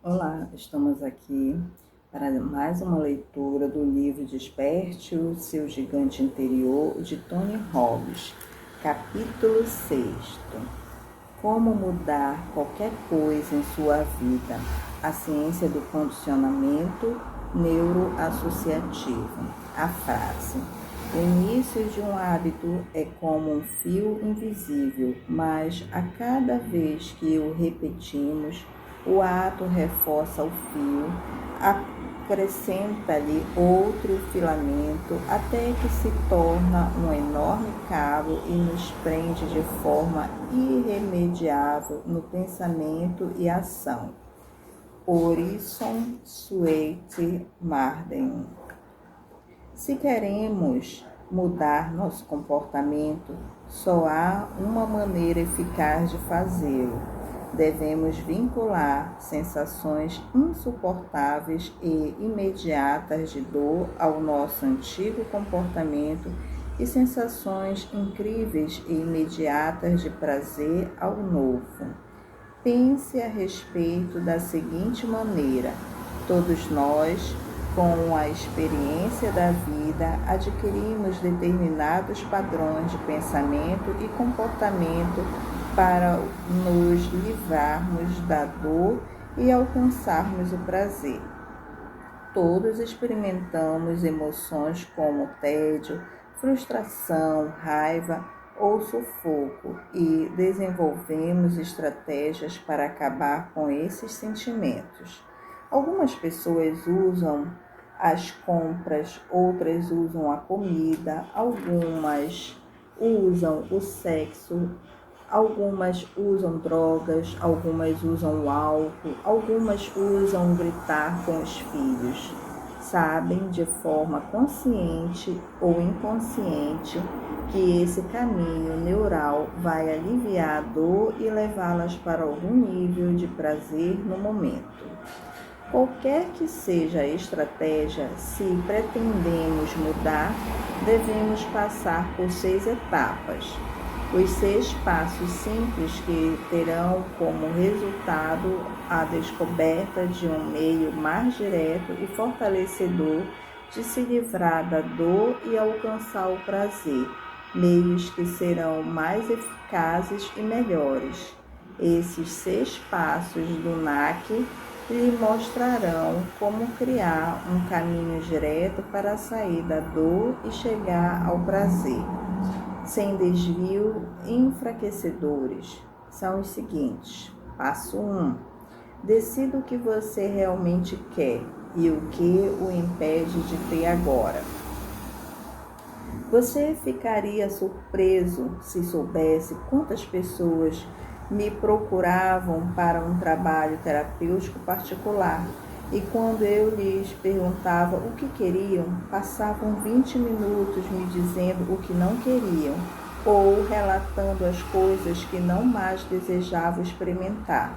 Olá, estamos aqui para mais uma leitura do livro Desperte o Seu Gigante Interior, de Tony Robbins, capítulo 6. Como mudar qualquer coisa em sua vida. A ciência do condicionamento neuroassociativo. A frase: o início de um hábito é como um fio invisível, mas a cada vez que o repetimos, o ato reforça o fio, acrescenta-lhe outro filamento, até que se torna um enorme cabo e nos prende de forma irremediável no pensamento e ação. Orison Swett Marden. Se queremos mudar nosso comportamento, só há uma maneira eficaz de fazê-lo. Devemos vincular sensações insuportáveis e imediatas de dor ao nosso antigo comportamento e sensações incríveis e imediatas de prazer ao novo. Pense a respeito da seguinte maneira: todos nós, com a experiência da vida, adquirimos determinados padrões de pensamento e comportamento para nos livrarmos da dor e alcançarmos o prazer. Todos experimentamos emoções como tédio, frustração, raiva ou sufoco e desenvolvemos estratégias para acabar com esses sentimentos. Algumas pessoas usam as compras, outras usam a comida, algumas usam o sexo, algumas usam drogas, algumas usam o álcool, algumas usam gritar com os filhos. Sabem de forma consciente ou inconsciente que esse caminho neural vai aliviar a dor e levá-las para algum nível de prazer no momento. Qualquer que seja a estratégia, se pretendemos mudar, devemos passar por 6 etapas. Os 6 passos simples que terão como resultado a descoberta de um meio mais direto e fortalecedor de se livrar da dor e alcançar o prazer, meios que serão mais eficazes e melhores. Esses 6 passos do NAC lhe mostrarão como criar um caminho direto para sair da dor e chegar ao prazer, sem desvio enfraquecedores. São os seguintes. Passo 1. Decida o que você realmente quer e o que o impede de ter agora. Você ficaria surpreso se soubesse quantas pessoas me procuravam para um trabalho terapêutico particular e quando eu lhes perguntava o que queriam, passavam 20 minutos me dizendo o que não queriam ou relatando as coisas que não mais desejavam experimentar.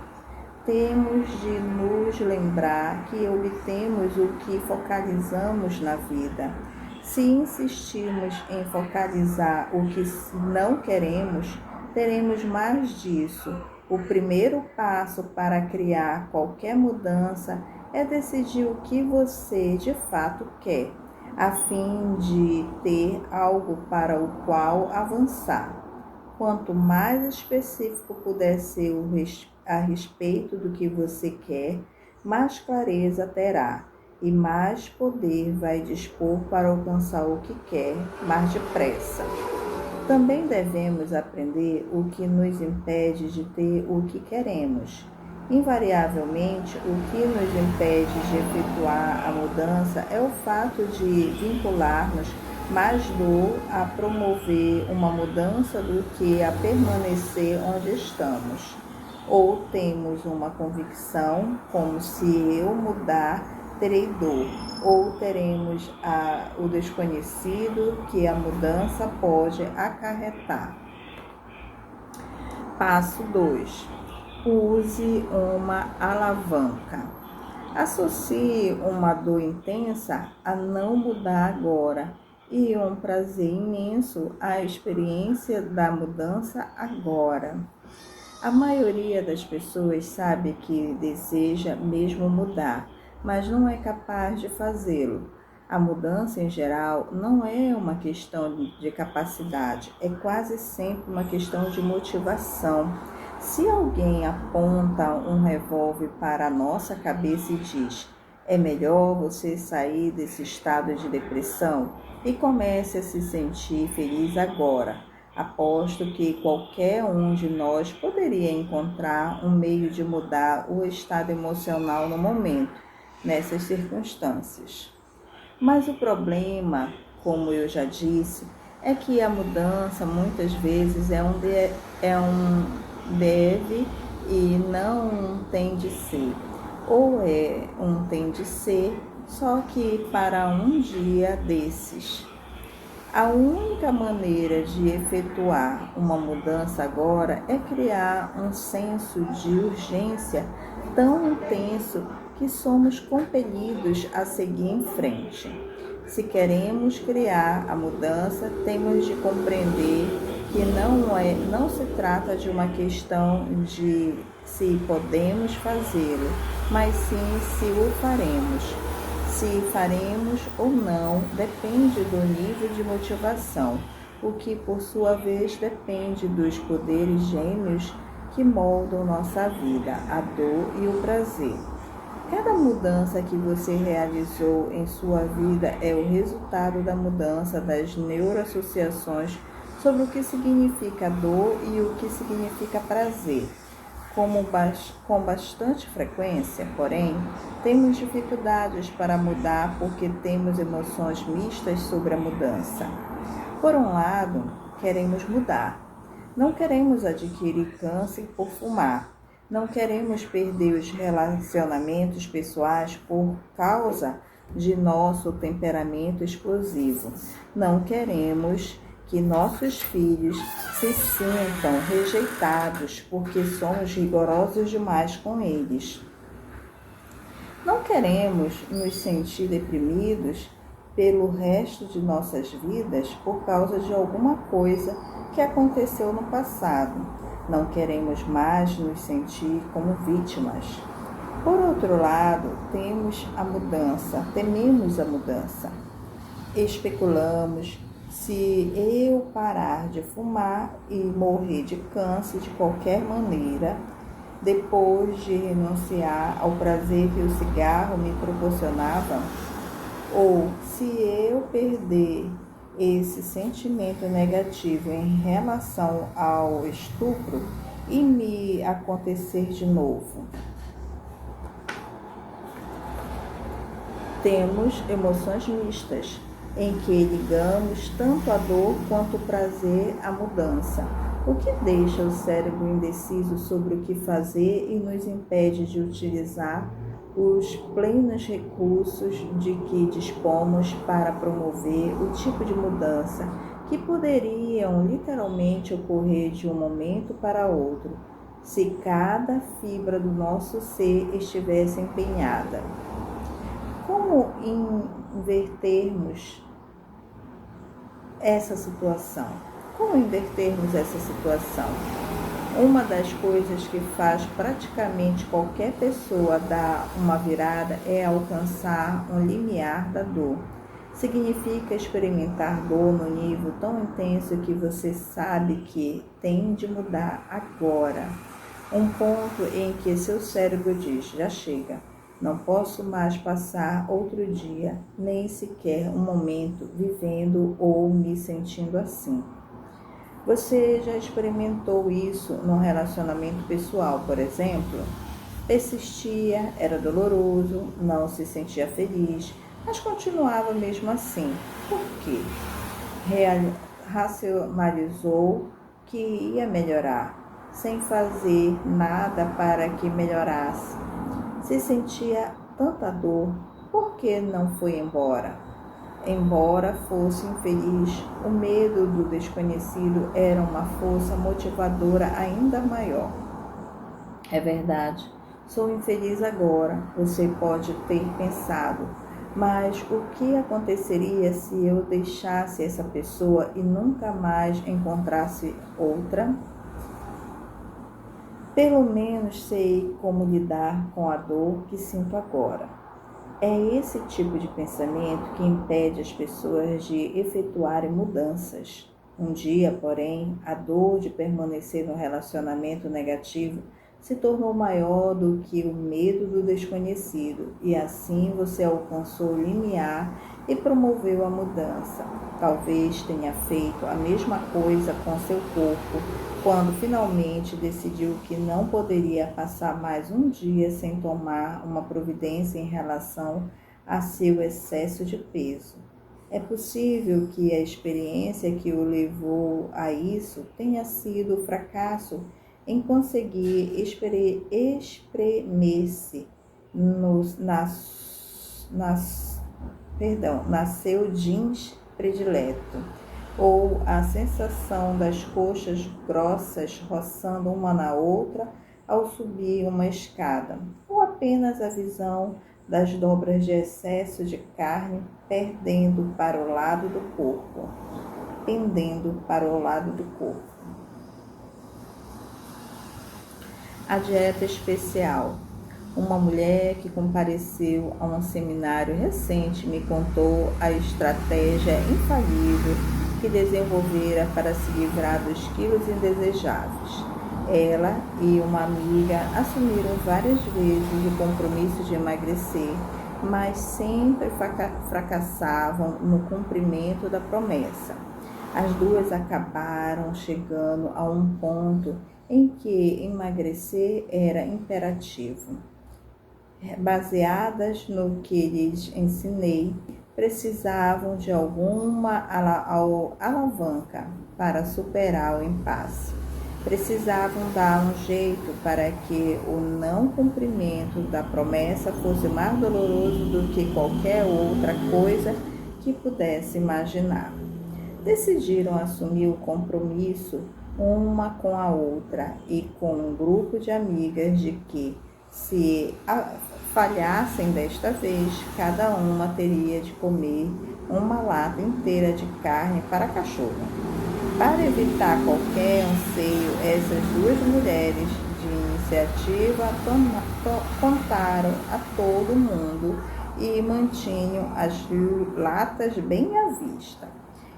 Temos de nos lembrar que obtemos o que focalizamos na vida. Se insistirmos em focalizar o que não queremos, teremos mais disso. O primeiro passo para criar qualquer mudança é decidir o que você de fato quer, a fim de ter algo para o qual avançar. Quanto mais específico puder ser a respeito do que você quer, mais clareza terá e mais poder vai dispor para alcançar o que quer mais depressa. Também devemos aprender o que nos impede de ter o que queremos. Invariavelmente, o que nos impede de efetuar a mudança é o fato de vincularmos mais dor a promover uma mudança do que a permanecer onde estamos. Ou temos uma convicção, como se eu mudar, terei dor, ou teremos o desconhecido que a mudança pode acarretar. Passo 2. Use uma alavanca. Associe uma dor intensa a não mudar agora e um prazer imenso à experiência da mudança agora. A maioria das pessoas sabe que deseja mesmo mudar, mas não é capaz de fazê-lo. A mudança em geral não é uma questão de capacidade, é quase sempre uma questão de motivação. Se alguém aponta um revólver para a nossa cabeça e diz: é melhor você sair desse estado de depressão e comece a se sentir feliz agora. Aposto que qualquer um de nós poderia encontrar um meio de mudar o estado emocional no momento, nessas circunstâncias. Mas o problema, como eu já disse, é que a mudança muitas vezes é um deve e não um tem de ser. Ou é um tem de ser, só que para um dia desses. A única maneira de efetuar uma mudança agora é criar um senso de urgência tão intenso que somos compelidos a seguir em frente. Se queremos criar a mudança, temos de compreender que não se trata de uma questão de se podemos fazê-lo, mas sim se o faremos. Se faremos ou não depende do nível de motivação, o que por sua vez depende dos poderes gêmeos que moldam nossa vida, a dor e o prazer. Cada mudança que você realizou em sua vida é o resultado da mudança das neuroassociações sobre o que significa dor e o que significa prazer. Com bastante frequência, porém, temos dificuldades para mudar porque temos emoções mistas sobre a mudança. Por um lado, queremos mudar. Não queremos adquirir câncer por fumar. Não queremos perder os relacionamentos pessoais por causa de nosso temperamento explosivo. Não queremos que nossos filhos se sintam rejeitados porque somos rigorosos demais com eles. Não queremos nos sentir deprimidos pelo resto de nossas vidas por causa de alguma coisa que aconteceu no passado. Não queremos mais nos sentir como vítimas. Por outro lado, tememos a mudança. Especulamos: se eu parar de fumar e morrer de câncer de qualquer maneira, depois de renunciar ao prazer que o cigarro me proporcionava, ou se eu perder esse sentimento negativo em relação ao estupro e me acontecer de novo. Temos emoções mistas, em que ligamos tanto a dor quanto o prazer à mudança, o que deixa o cérebro indeciso sobre o que fazer e nos impede de utilizar os plenos recursos de que dispomos para promover o tipo de mudança que poderiam literalmente ocorrer de um momento para outro, se cada fibra do nosso ser estivesse empenhada. Como invertermos essa situação? Uma das coisas que faz praticamente qualquer pessoa dar uma virada é alcançar um limiar da dor. Significa experimentar dor no nível tão intenso que você sabe que tem de mudar agora. Um ponto em que seu cérebro diz: já chega, não posso mais passar outro dia, nem sequer um momento vivendo ou me sentindo assim. Você já experimentou isso num relacionamento pessoal, por exemplo? Persistia, era doloroso, não se sentia feliz, mas continuava mesmo assim. Por quê? Racionalizou que ia melhorar, sem fazer nada para que melhorasse. Se sentia tanta dor, por que não foi embora? Embora fosse infeliz, o medo do desconhecido era uma força motivadora ainda maior. É verdade, sou infeliz agora, você pode ter pensado, mas o que aconteceria se eu deixasse essa pessoa e nunca mais encontrasse outra? Pelo menos sei como lidar com a dor que sinto agora. É esse tipo de pensamento que impede as pessoas de efetuarem mudanças. Um dia, porém, a dor de permanecer no relacionamento negativo se tornou maior do que o medo do desconhecido, e assim você alcançou o limiar e promoveu a mudança. Talvez tenha feito a mesma coisa com seu corpo, quando finalmente decidiu que não poderia passar mais um dia sem tomar uma providência em relação a seu excesso de peso. É possível que a experiência que o levou a isso tenha sido o fracasso em conseguir espremer-se na seu jeans predileto, ou a sensação das coxas grossas roçando uma na outra ao subir uma escada, ou apenas a visão das dobras de excesso de carne pendendo para o lado do corpo. A dieta especial. Uma mulher que compareceu a um seminário recente me contou a estratégia infalível que desenvolvera para se livrar dos quilos indesejáveis. Ela e uma amiga assumiram várias vezes o compromisso de emagrecer, mas sempre fracassavam no cumprimento da promessa. As duas acabaram chegando a um ponto em que emagrecer era imperativo. Baseadas no que lhes ensinei, precisavam de alguma alavanca para superar o impasse. Precisavam dar um jeito para que o não cumprimento da promessa fosse mais doloroso do que qualquer outra coisa que pudesse imaginar. Decidiram assumir o compromisso uma com a outra e com um grupo de amigas de que, se falhassem desta vez, cada uma teria de comer uma lata inteira de carne para cachorro. Para evitar qualquer anseio, essas duas mulheres de iniciativa contaram a todo mundo e mantinham as latas bem à vista,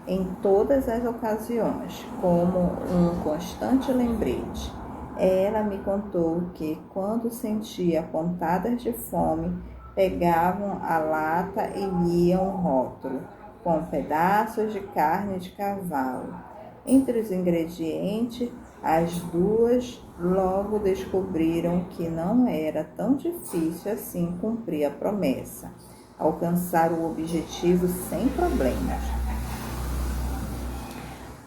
em todas as ocasiões, como um constante lembrete. Ela me contou que, quando sentia pontadas de fome, pegavam a lata e liam um rótulo com pedaços de carne de cavalo. Entre os ingredientes, as duas logo descobriram que não era tão difícil assim cumprir a promessa, alcançar o objetivo sem problemas.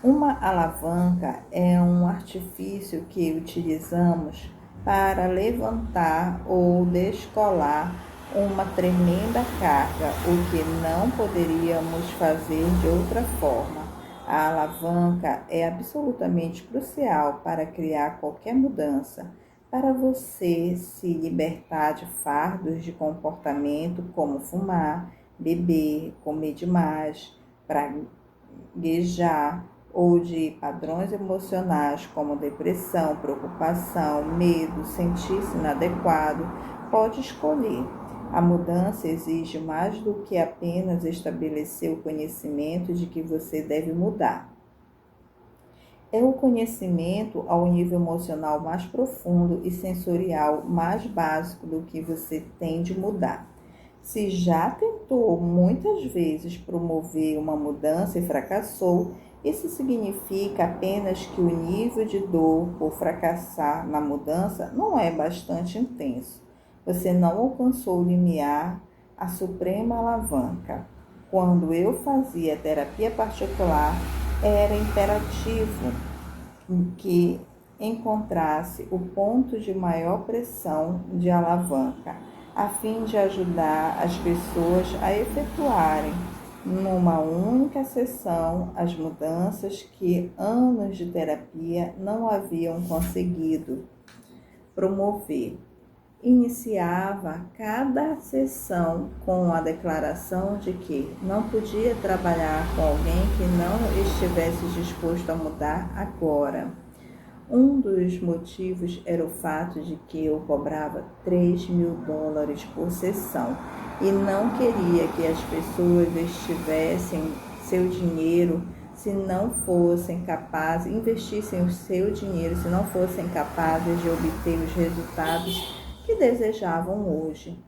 Uma alavanca é um artifício que utilizamos para levantar ou descolar uma tremenda carga, o que não poderíamos fazer de outra forma. A alavanca é absolutamente crucial para criar qualquer mudança, para você se libertar de fardos de comportamento como fumar, beber, comer demais, praguejar, ou de padrões emocionais como depressão, preocupação, medo, sentir-se inadequado. Pode escolher. A mudança exige mais do que apenas estabelecer o conhecimento de que você deve mudar. É o conhecimento ao nível emocional mais profundo e sensorial mais básico do que você tem de mudar. Se já tentou muitas vezes promover uma mudança e fracassou, isso significa apenas que o nível de dor por fracassar na mudança não é bastante intenso. Você não alcançou o limiar, a suprema alavanca. Quando eu fazia terapia particular, era imperativo que encontrasse o ponto de maior pressão de alavanca, a fim de ajudar as pessoas a efetuarem, numa única sessão, as mudanças que anos de terapia não haviam conseguido promover. Iniciava cada sessão com a declaração de que não podia trabalhar com alguém que não estivesse disposto a mudar agora. Um dos motivos era o fato de que eu cobrava $3.000 por sessão e não queria que as pessoas estivessem seu dinheiro se não fossem capazes, investissem o seu dinheiro se não fossem capazes de obter os resultados que desejavam hoje,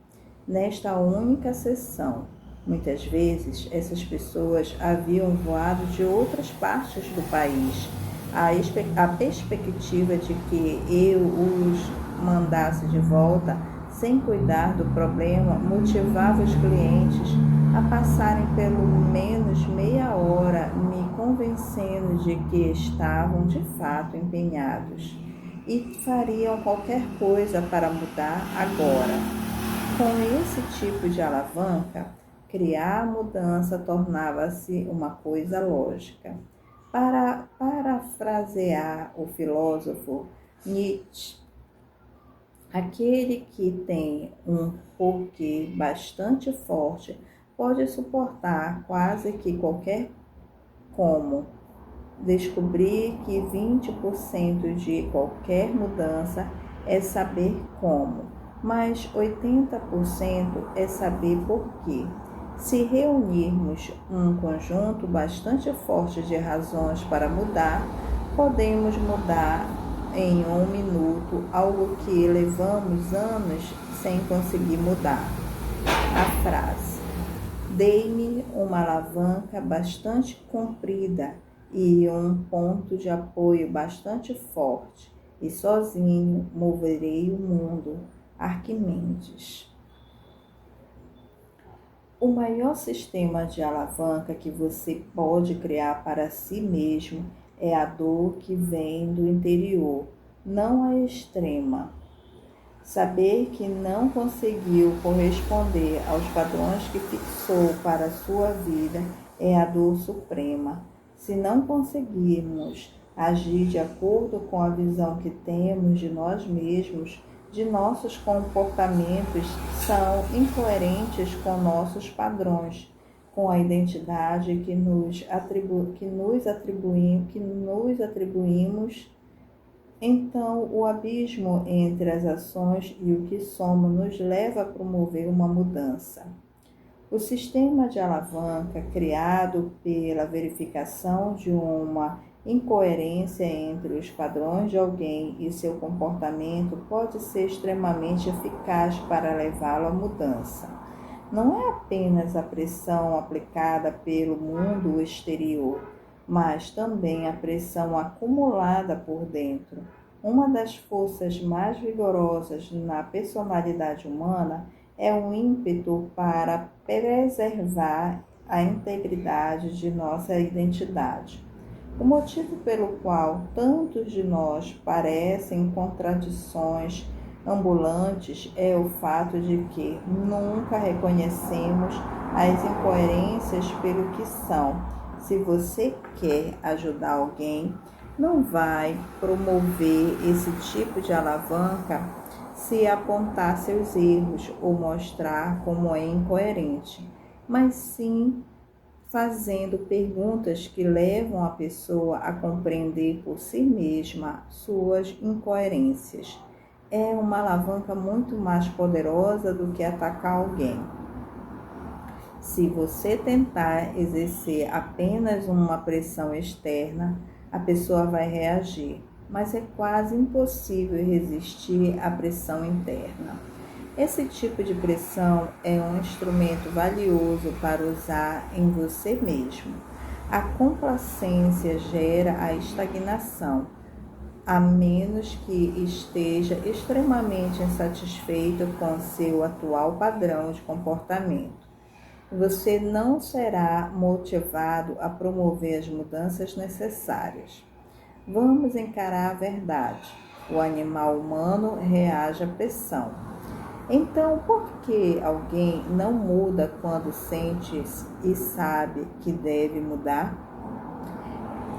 nesta única sessão. Muitas vezes, essas pessoas haviam voado de outras partes do país. A perspectiva de que eu os mandasse de volta sem cuidar do problema motivava os clientes a passarem pelo menos meia hora me convencendo de que estavam de fato empenhados e fariam qualquer coisa para mudar agora. Com esse tipo de alavanca, criar a mudança tornava-se uma coisa lógica. Para parafrasear o filósofo Nietzsche, aquele que tem um porquê bastante forte pode suportar quase que qualquer como. Descobrir que 20% de qualquer mudança é saber como, mas 80% é saber por quê. Se reunirmos um conjunto bastante forte de razões para mudar, podemos mudar em 1 minuto algo que levamos anos sem conseguir mudar. A frase: dei-me uma alavanca bastante comprida e um ponto de apoio bastante forte, e sozinho moverei o mundo. Arquimedes. O maior sistema de alavanca que você pode criar para si mesmo é a dor que vem do interior, não a extrema. Saber que não conseguiu corresponder aos padrões que fixou para a sua vida é a dor suprema. Se não conseguirmos agir de acordo com a visão que temos de nós mesmos, de nossos comportamentos são incoerentes com nossos padrões, com a identidade que nos atribuímos, então o abismo entre as ações e o que somos nos leva a promover uma mudança. O sistema de alavanca, criado pela verificação de uma incoerência entre os padrões de alguém e seu comportamento, pode ser extremamente eficaz para levá-lo à mudança. Não é apenas a pressão aplicada pelo mundo exterior, mas também a pressão acumulada por dentro. Uma das forças mais vigorosas na personalidade humana é o ímpeto para preservar a integridade de nossa identidade. O motivo pelo qual tantos de nós parecem contradições ambulantes é o fato de que nunca reconhecemos as incoerências pelo que são. Se você quer ajudar alguém, não vai promover esse tipo de alavanca se apontar seus erros ou mostrar como é incoerente, mas sim fazendo perguntas que levam a pessoa a compreender por si mesma suas incoerências. É uma alavanca muito mais poderosa do que atacar alguém. Se você tentar exercer apenas uma pressão externa, a pessoa vai reagir, mas é quase impossível resistir à pressão interna. Esse tipo de pressão é um instrumento valioso para usar em você mesmo. A complacência gera a estagnação, a menos que esteja extremamente insatisfeito com seu atual padrão de comportamento. Você não será motivado a promover as mudanças necessárias. Vamos encarar a verdade. O animal humano reage à pressão. Então, por que alguém não muda quando sente e sabe que deve mudar?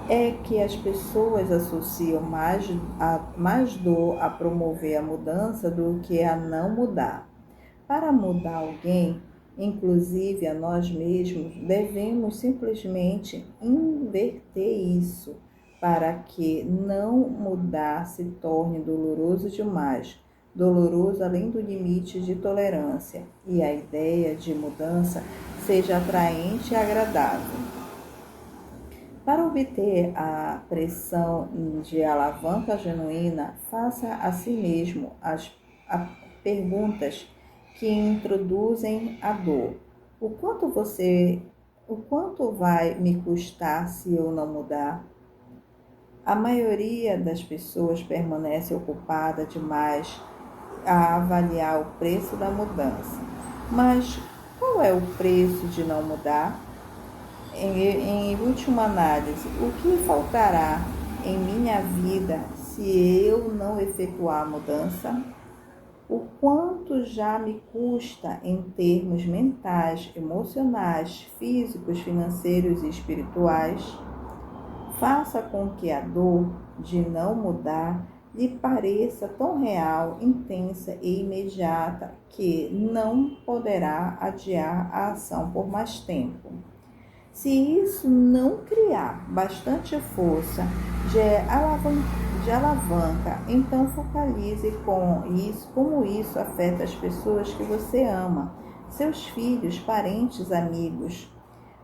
É que as pessoas associam mais dor a promover a mudança do que a não mudar. Para mudar alguém, inclusive a nós mesmos, devemos simplesmente inverter isso. para que não mudar se torne doloroso demais, doloroso além do limite de tolerância, e a ideia de mudança seja atraente e agradável. Para obter a pressão de alavanca genuína, faça a si mesmo as perguntas que introduzem a dor. O quanto vai me custar se eu não mudar? A maioria das pessoas permanece ocupada demais a avaliar o preço da mudança. Mas qual é o preço de não mudar? Em última análise, o que faltará em minha vida se eu não efetuar a mudança? O quanto já me custa em termos mentais, emocionais, físicos, financeiros e espirituais? Faça com que a dor de não mudar lhe pareça tão real, intensa e imediata que não poderá adiar a ação por mais tempo. Se isso não criar bastante força de alavanca, então focalize como isso afeta as pessoas que você ama, seus filhos, parentes, amigos.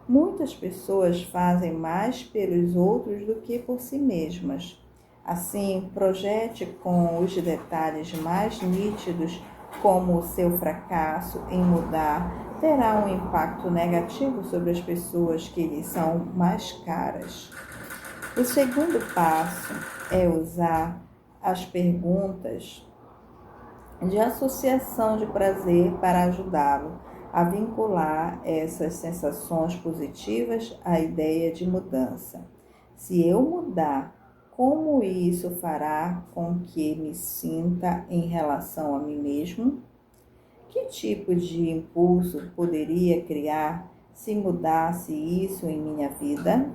Muitas pessoas fazem mais pelos outros do que por si mesmas. Assim, projete com os detalhes mais nítidos como o seu fracasso em mudar terá um impacto negativo sobre as pessoas que lhe são mais caras. O segundo passo é usar as perguntas de associação de prazer para ajudá-lo a vincular essas sensações positivas à ideia de mudança. Se eu mudar, como isso fará com que me sinta em relação a mim mesmo? Que tipo de impulso poderia criar se mudasse isso em minha vida?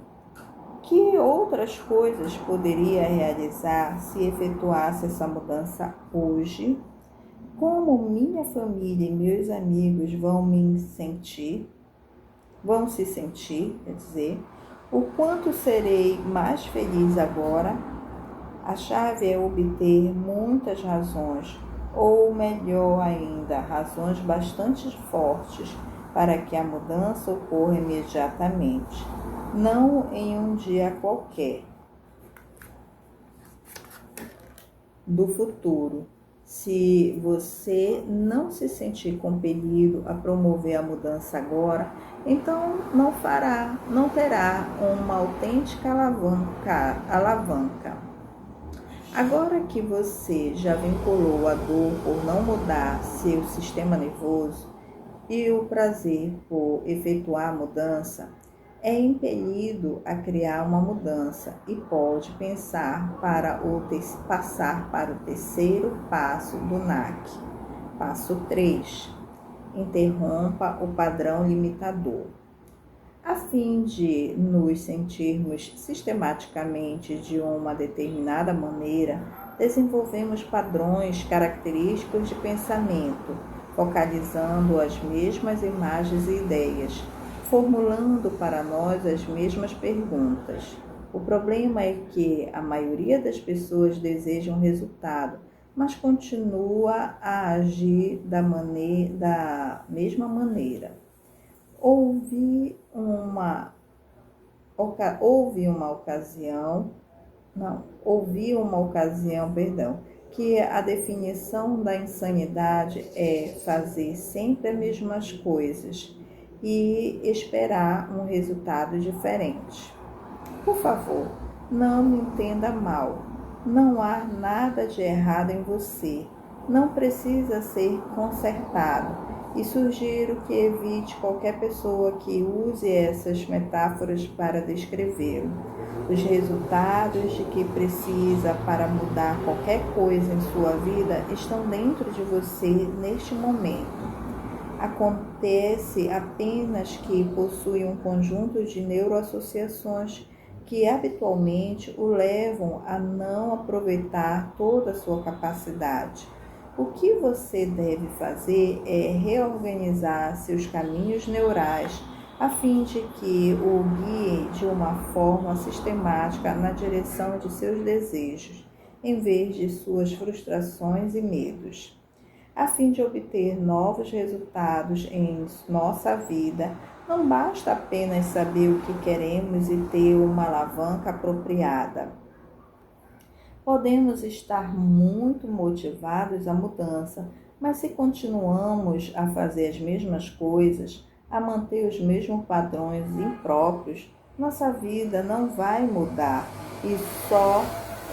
Que outras coisas poderia realizar se efetuasse essa mudança hoje? Como minha família e meus amigos vão se sentir, o quanto serei mais feliz agora? A chave é obter muitas razões, ou melhor ainda, razões bastante fortes para que a mudança ocorra imediatamente, não em um dia qualquer do futuro. Se você não se sentir compelido a promover a mudança agora, então não terá uma autêntica alavanca. Agora que você já vinculou a dor por não mudar seu sistema nervoso e o prazer por efetuar a mudança, é impelido a criar uma mudança e pode passar para o terceiro passo do NAC. Passo 3. Interrompa o padrão limitador. A fim de nos sentirmos sistematicamente de uma determinada maneira, desenvolvemos padrões característicos de pensamento, focalizando as mesmas imagens e ideias, formulando para nós as mesmas perguntas. O problema é que a maioria das pessoas deseja um resultado, mas continua a agir da mesma maneira. Houve uma ocasião que a definição da insanidade é fazer sempre as mesmas coisas e esperar um resultado diferente. Por favor, não me entenda mal. Não há nada de errado em você. Não precisa ser consertado. E sugiro que evite qualquer pessoa que use essas metáforas para descrevê-lo. Os resultados de que precisa para mudar qualquer coisa em sua vida estão dentro de você neste momento. Acontece apenas que possui um conjunto de neuroassociações que habitualmente o levam a não aproveitar toda a sua capacidade. O que você deve fazer é reorganizar seus caminhos neurais a fim de que o guie de uma forma sistemática na direção de seus desejos, em vez de suas frustrações e medos. A fim de obter novos resultados em nossa vida, não basta apenas saber o que queremos e ter uma alavanca apropriada. Podemos estar muito motivados à mudança, mas se continuamos a fazer as mesmas coisas, a manter os mesmos padrões impróprios, nossa vida não vai mudar e só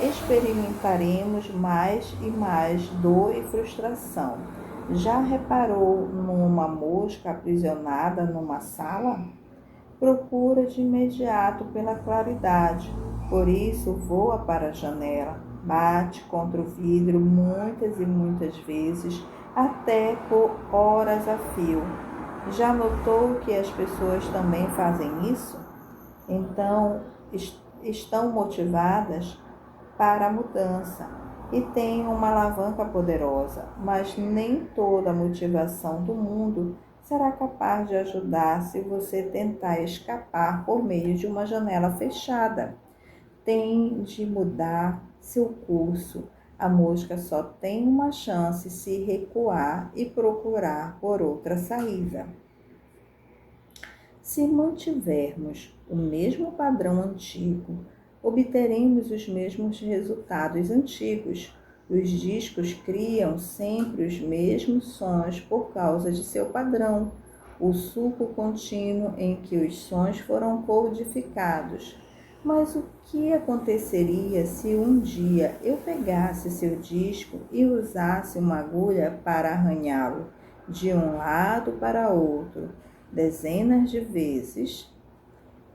experimentaremos mais e mais dor e frustração. Já reparou numa mosca aprisionada numa sala? Procura de imediato pela claridade, por isso voa para a janela, bate contra o vidro muitas e muitas vezes, até por horas a fio. Já notou que as pessoas também fazem isso? Então, estão motivadas para a mudança e têm uma alavanca poderosa, mas nem toda a motivação do mundo será capaz de ajudar se você tentar escapar por meio de uma janela fechada. Tem de mudar seu curso. A mosca só tem uma chance se recuar e procurar por outra saída. Se mantivermos o mesmo padrão antigo, obteremos os mesmos resultados antigos. Os discos criam sempre os mesmos sons por causa de seu padrão, o suco contínuo em que os sons foram codificados. Mas o que aconteceria se um dia eu pegasse seu disco e usasse uma agulha para arranhá-lo de um lado para outro, dezenas de vezes?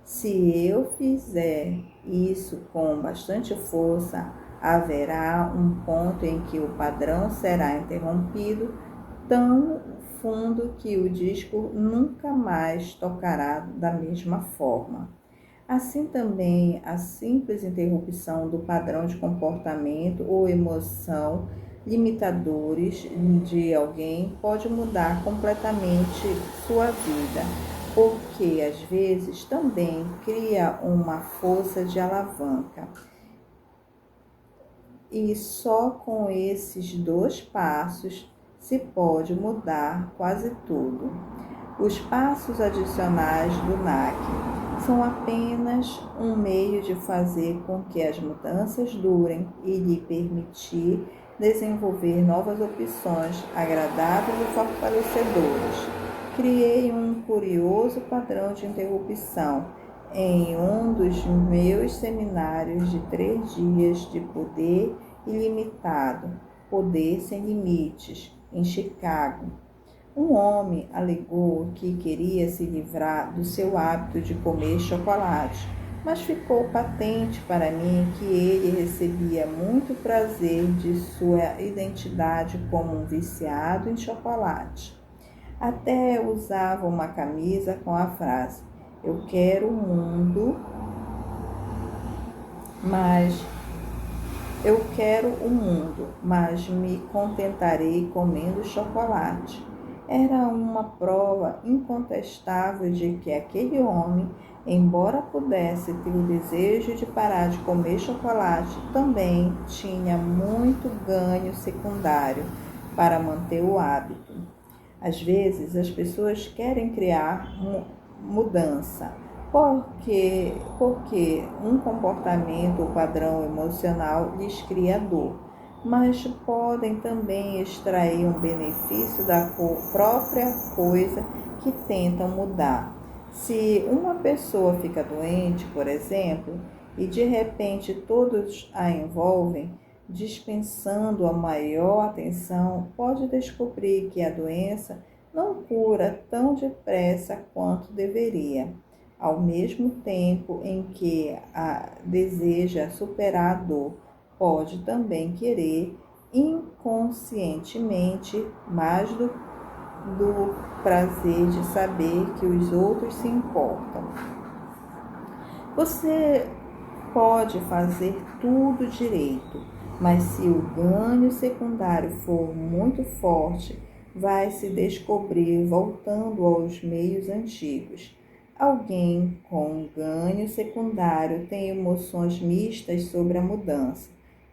Se eu fizer isso com bastante força, haverá um ponto em que o padrão será interrompido tão fundo que o disco nunca mais tocará da mesma forma. Assim também, a simples interrupção do padrão de comportamento ou emoção limitadores de alguém pode mudar completamente sua vida, porque às vezes também cria uma força de alavanca. E só com esses 2 passos se pode mudar quase tudo. Os passos adicionais do NAC são apenas um meio de fazer com que as mudanças durem e lhe permitir desenvolver novas opções agradáveis e fortalecedoras. Criei um curioso padrão de interrupção em um dos meus seminários de 3 dias de poder ilimitado, poder sem limites, em Chicago. Um homem alegou que queria se livrar do seu hábito de comer chocolate, mas ficou patente para mim que ele recebia muito prazer de sua identidade como um viciado em chocolate. Até usava uma camisa com a frase: "Eu quero o mundo, mas me contentarei comendo chocolate." Era uma prova incontestável de que aquele homem, embora pudesse ter o desejo de parar de comer chocolate, também tinha muito ganho secundário para manter o hábito. Às vezes, as pessoas querem criar mudança, porque um comportamento ou padrão emocional lhes cria dor, mas podem também extrair um benefício da própria coisa que tentam mudar. Se uma pessoa fica doente, por exemplo, e de repente todos a envolvem, dispensando a maior atenção, pode descobrir que a doença não cura tão depressa quanto deveria. Ao mesmo tempo em que deseja superar a dor, pode também querer inconscientemente mais do prazer de saber que os outros se importam. Você pode fazer tudo direito, mas se o ganho secundário for muito forte, vai se descobrir voltando aos meios antigos. Alguém com ganho secundário tem emoções mistas sobre a mudança.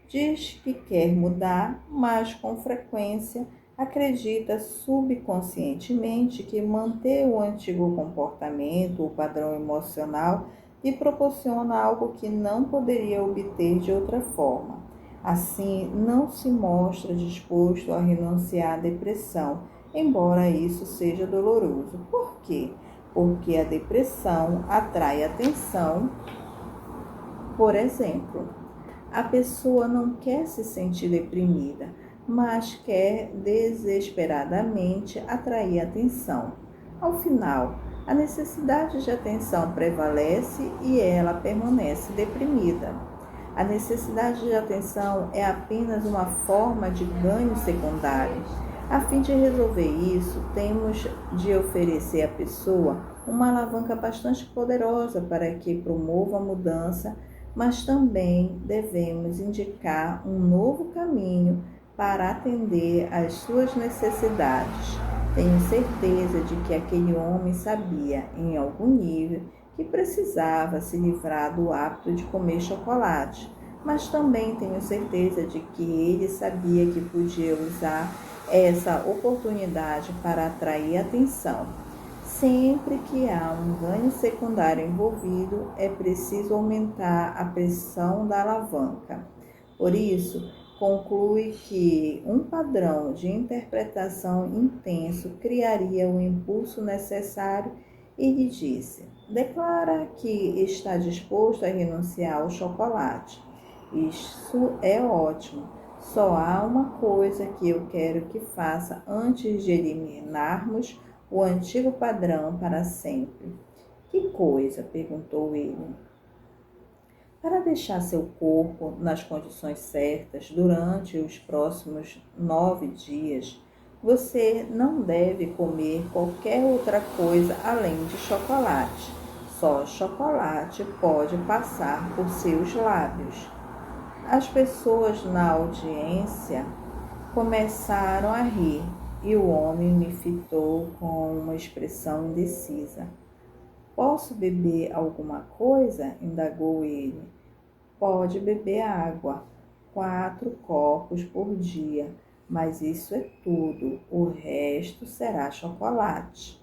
Diz que quer mudar, mas com frequência acredita subconscientemente que manter o antigo comportamento ou padrão emocional lhe proporciona algo que não poderia obter de outra forma. Assim, não se mostra disposto a renunciar à depressão, embora isso seja doloroso. Por quê? Porque a depressão atrai atenção. Por exemplo, a pessoa não quer se sentir deprimida, mas quer desesperadamente atrair atenção. Ao final, a necessidade de atenção prevalece e ela permanece deprimida. A necessidade de atenção é apenas uma forma de ganho secundário. A fim de resolver isso, temos de oferecer à pessoa uma alavanca bastante poderosa para que promova a mudança, mas também devemos indicar um novo caminho para atender às suas necessidades. Tenho certeza de que aquele homem sabia, em algum nível, que precisava se livrar do hábito de comer chocolate, mas também tenho certeza de que ele sabia que podia usar essa oportunidade para atrair atenção. Sempre que há um ganho secundário envolvido, é preciso aumentar a pressão da alavanca. Por isso, conclui que um padrão de interpretação intenso criaria o impulso necessário e lhe disse: declara que está disposto a renunciar ao chocolate. Isso é ótimo. Só há uma coisa que eu quero que faça antes de eliminarmos o antigo padrão para sempre. Que coisa? Perguntou ele. Para deixar seu corpo nas condições certas durante os próximos 9 dias, você não deve comer qualquer outra coisa além de chocolate. Só chocolate pode passar por seus lábios. As pessoas na audiência começaram a rir e o homem me fitou com uma expressão indecisa. Posso beber alguma coisa? Indagou ele. Pode beber água, 4 copos por dia, mas isso é tudo, o resto será chocolate.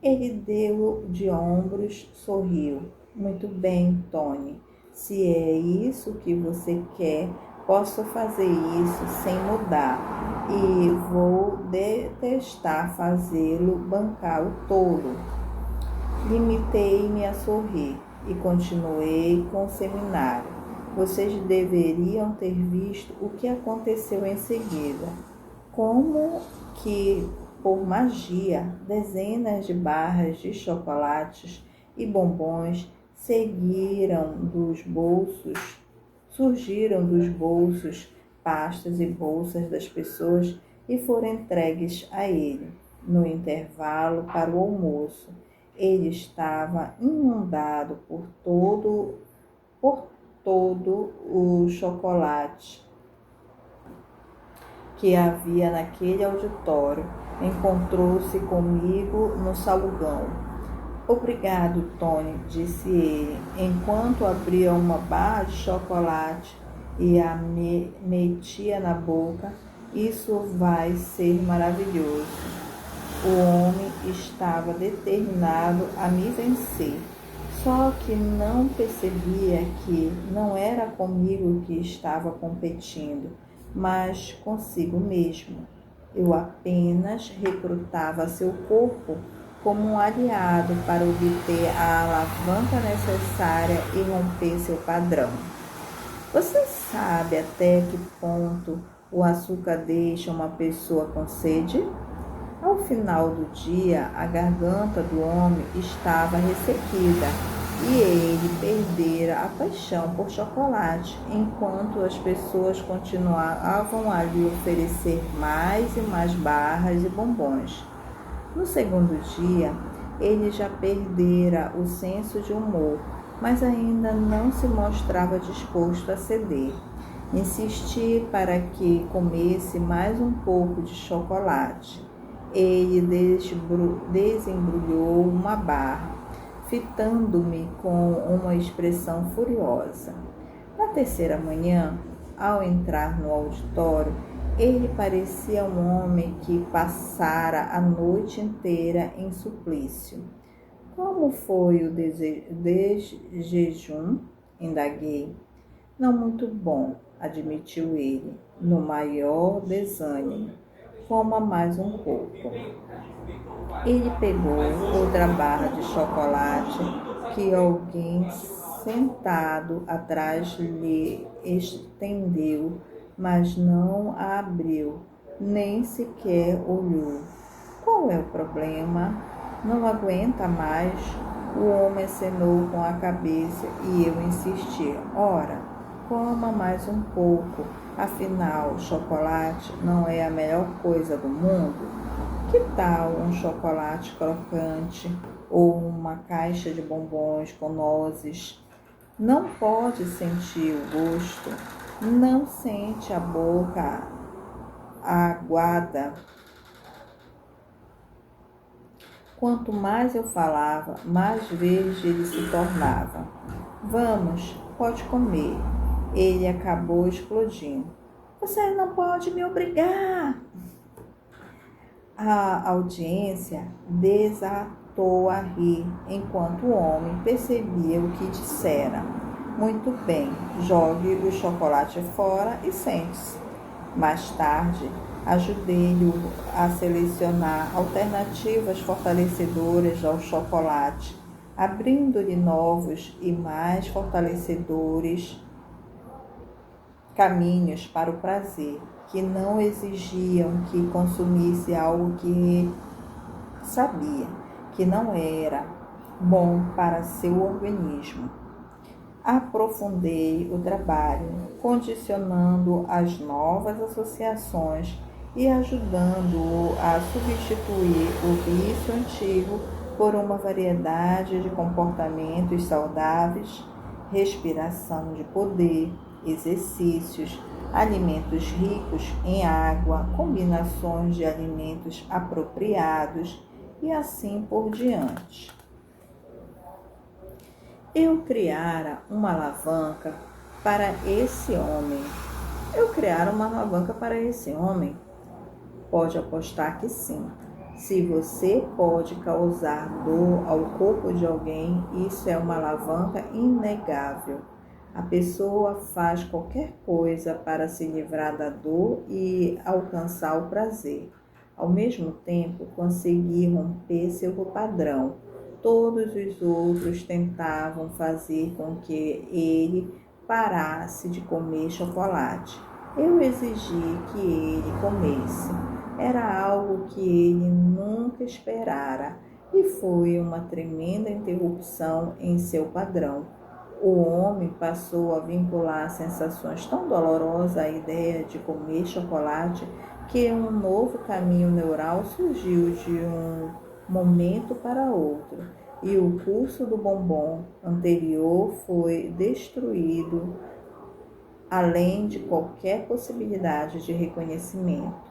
Ele deu de ombros, sorriu. Muito bem, Tony. Se é isso que você quer, posso fazer isso sem mudar. E vou detestar fazê-lo bancar o tolo. Limitei-me a sorrir e continuei com o seminário. Vocês deveriam ter visto o que aconteceu em seguida. Como que, por magia, dezenas de barras de chocolates e bombons surgiram dos bolsos, pastas e bolsas das pessoas e foram entregues a ele. No intervalo para o almoço, ele estava inundado por todo o chocolate que havia naquele auditório. Encontrou-se comigo no salão. Obrigado, Tony, disse ele, enquanto abria uma barra de chocolate e a metia na boca. Isso vai ser maravilhoso. O homem estava determinado a me vencer, só que não percebia que não era comigo que estava competindo, mas consigo mesmo. Eu apenas recrutava seu corpo como um aliado para obter a alavanca necessária e romper seu padrão. Você sabe até que ponto o açúcar deixa uma pessoa com sede? Ao final do dia, a garganta do homem estava ressequida e ele perdera a paixão por chocolate, enquanto as pessoas continuavam a lhe oferecer mais e mais barras e bombons. No segundo dia, ele já perdera o senso de humor, mas ainda não se mostrava disposto a ceder. Insisti para que comesse mais um pouco de chocolate. Ele desembrulhou uma barra. fitando-me com uma expressão furiosa. Na terceira manhã, ao entrar no auditório, ele parecia um homem que passara a noite inteira em suplício. Como foi o desjejum? Indaguei. Não muito bom, admitiu ele, no maior desânimo. Coma mais um pouco. Ele pegou outra barra de chocolate que alguém sentado atrás lhe estendeu, mas não a abriu, nem sequer olhou. Qual é o problema? Não aguenta mais? O homem acenou com a cabeça e eu insisti. Ora, coma mais um pouco. Afinal, chocolate não é a melhor coisa do mundo? Que tal um chocolate crocante ou uma caixa de bombons com nozes? Não pode sentir o gosto, não sente a boca aguada. Quanto mais eu falava, mais verde ele se tornava. Vamos, pode comer. Ele acabou explodindo. Você não pode me obrigar. A audiência desatou a rir, enquanto o homem percebia o que dissera. Muito bem, jogue o chocolate fora e sente-se. Mais tarde, ajudei-o a selecionar alternativas fortalecedoras ao chocolate, abrindo-lhe novos e mais fortalecedores caminhos para o prazer, que não exigiam que consumisse algo que sabia que não era bom para seu organismo. Aprofundei o trabalho, condicionando as novas associações e ajudando-o a substituir o vício antigo por uma variedade de comportamentos saudáveis, respiração de poder, exercícios, alimentos ricos em água, combinações de alimentos apropriados e assim por diante. Eu criara uma alavanca para esse homem. Pode apostar que sim. Se você pode causar dor ao corpo de alguém, isso é uma alavanca inegável. A pessoa faz qualquer coisa para se livrar da dor e alcançar o prazer. Ao mesmo tempo, consegui romper seu padrão. Todos os outros tentavam fazer com que ele parasse de comer chocolate. Eu exigi que ele comesse. Era algo que ele nunca esperara e foi uma tremenda interrupção em seu padrão. O homem passou a vincular sensações tão dolorosas à ideia de comer chocolate que um novo caminho neural surgiu de um momento para outro, e o curso do bombom anterior foi destruído, além de qualquer possibilidade de reconhecimento.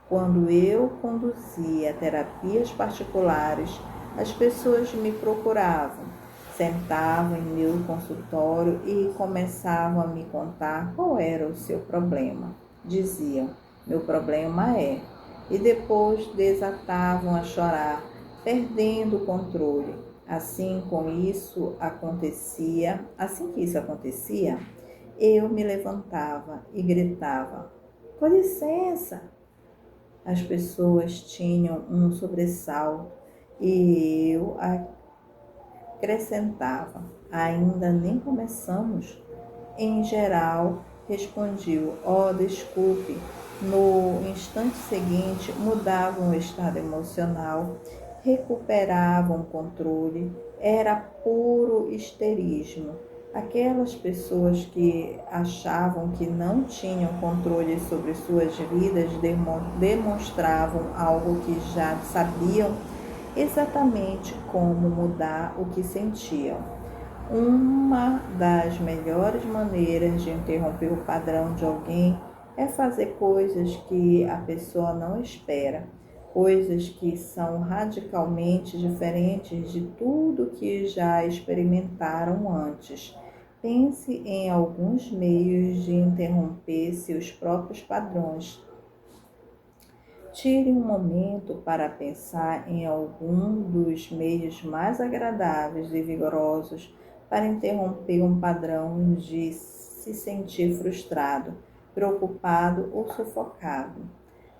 Quando eu conduzia terapias particulares, as pessoas me procuravam. Sentavam em meu consultório e começavam a me contar qual era o seu problema. Diziam, meu problema é. E depois desatavam a chorar, perdendo o controle. Assim que isso acontecia, eu me levantava e gritava, com licença. As pessoas tinham um sobressalto e eu acrescentava, ainda nem começamos. Em geral, respondiam, desculpe. No instante seguinte, mudavam o estado emocional, recuperavam o controle. Era puro histerismo. Aquelas pessoas que achavam que não tinham controle sobre suas vidas demonstravam algo que já sabiam exatamente como mudar o que sentiam. Uma das melhores maneiras de interromper o padrão de alguém é fazer coisas que a pessoa não espera. coisas que são radicalmente diferentes de tudo que já experimentaram antes. Pense em alguns meios de interromper seus próprios padrões. Tire um momento para pensar em algum dos meios mais agradáveis e vigorosos para interromper um padrão de se sentir frustrado, preocupado ou sufocado.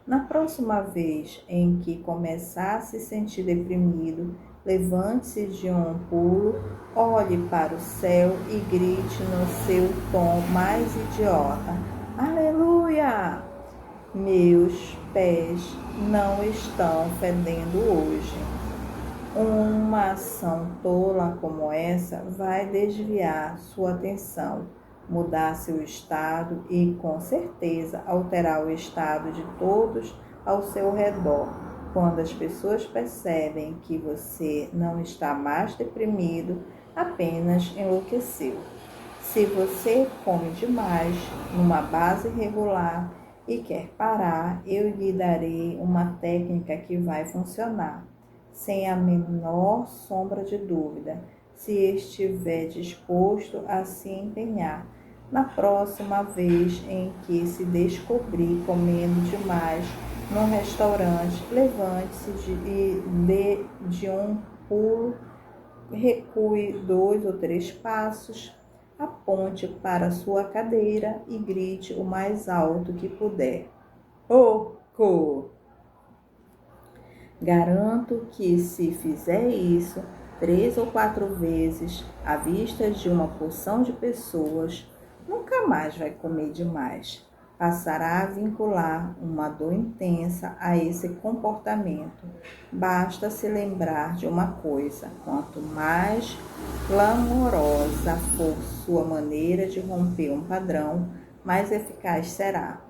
Na próxima vez em que começar a se sentir deprimido, levante-se de um pulo, olhe para o céu e grite no seu tom mais idiota: Aleluia! Meus pés não estão fedendo hoje. Uma ação tola como essa vai desviar sua atenção, mudar seu estado e, com certeza, alterar o estado de todos ao seu redor. Quando as pessoas percebem que você não está mais deprimido, apenas enlouqueceu. Se você come demais, numa base regular, e quer parar, eu lhe darei uma técnica que vai funcionar, sem a menor sombra de dúvida, se estiver disposto a se empenhar. Na próxima vez em que se descobrir comendo demais num restaurante, levante-se de um pulo, recue 2 ou 3 passos, aponte para sua cadeira e grite o mais alto que puder: Oco! Garanto que se fizer isso 3 ou 4 vezes, à vista de uma porção de pessoas, nunca mais vai comer demais. Passará a vincular uma dor intensa a esse comportamento. Basta se lembrar de uma coisa: quanto mais clamorosa for sua maneira de romper um padrão, mais eficaz será.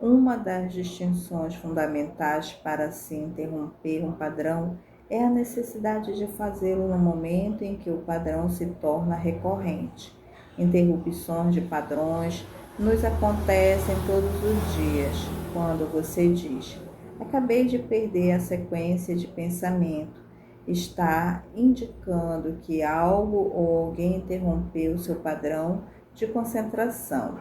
Uma das distinções fundamentais para se interromper um padrão é a necessidade de fazê-lo no momento em que o padrão se torna recorrente. Interrupções de padrões nos acontecem todos os dias, quando você diz: acabei de perder a sequência de pensamento. Está indicando que algo ou alguém interrompeu seu padrão de concentração.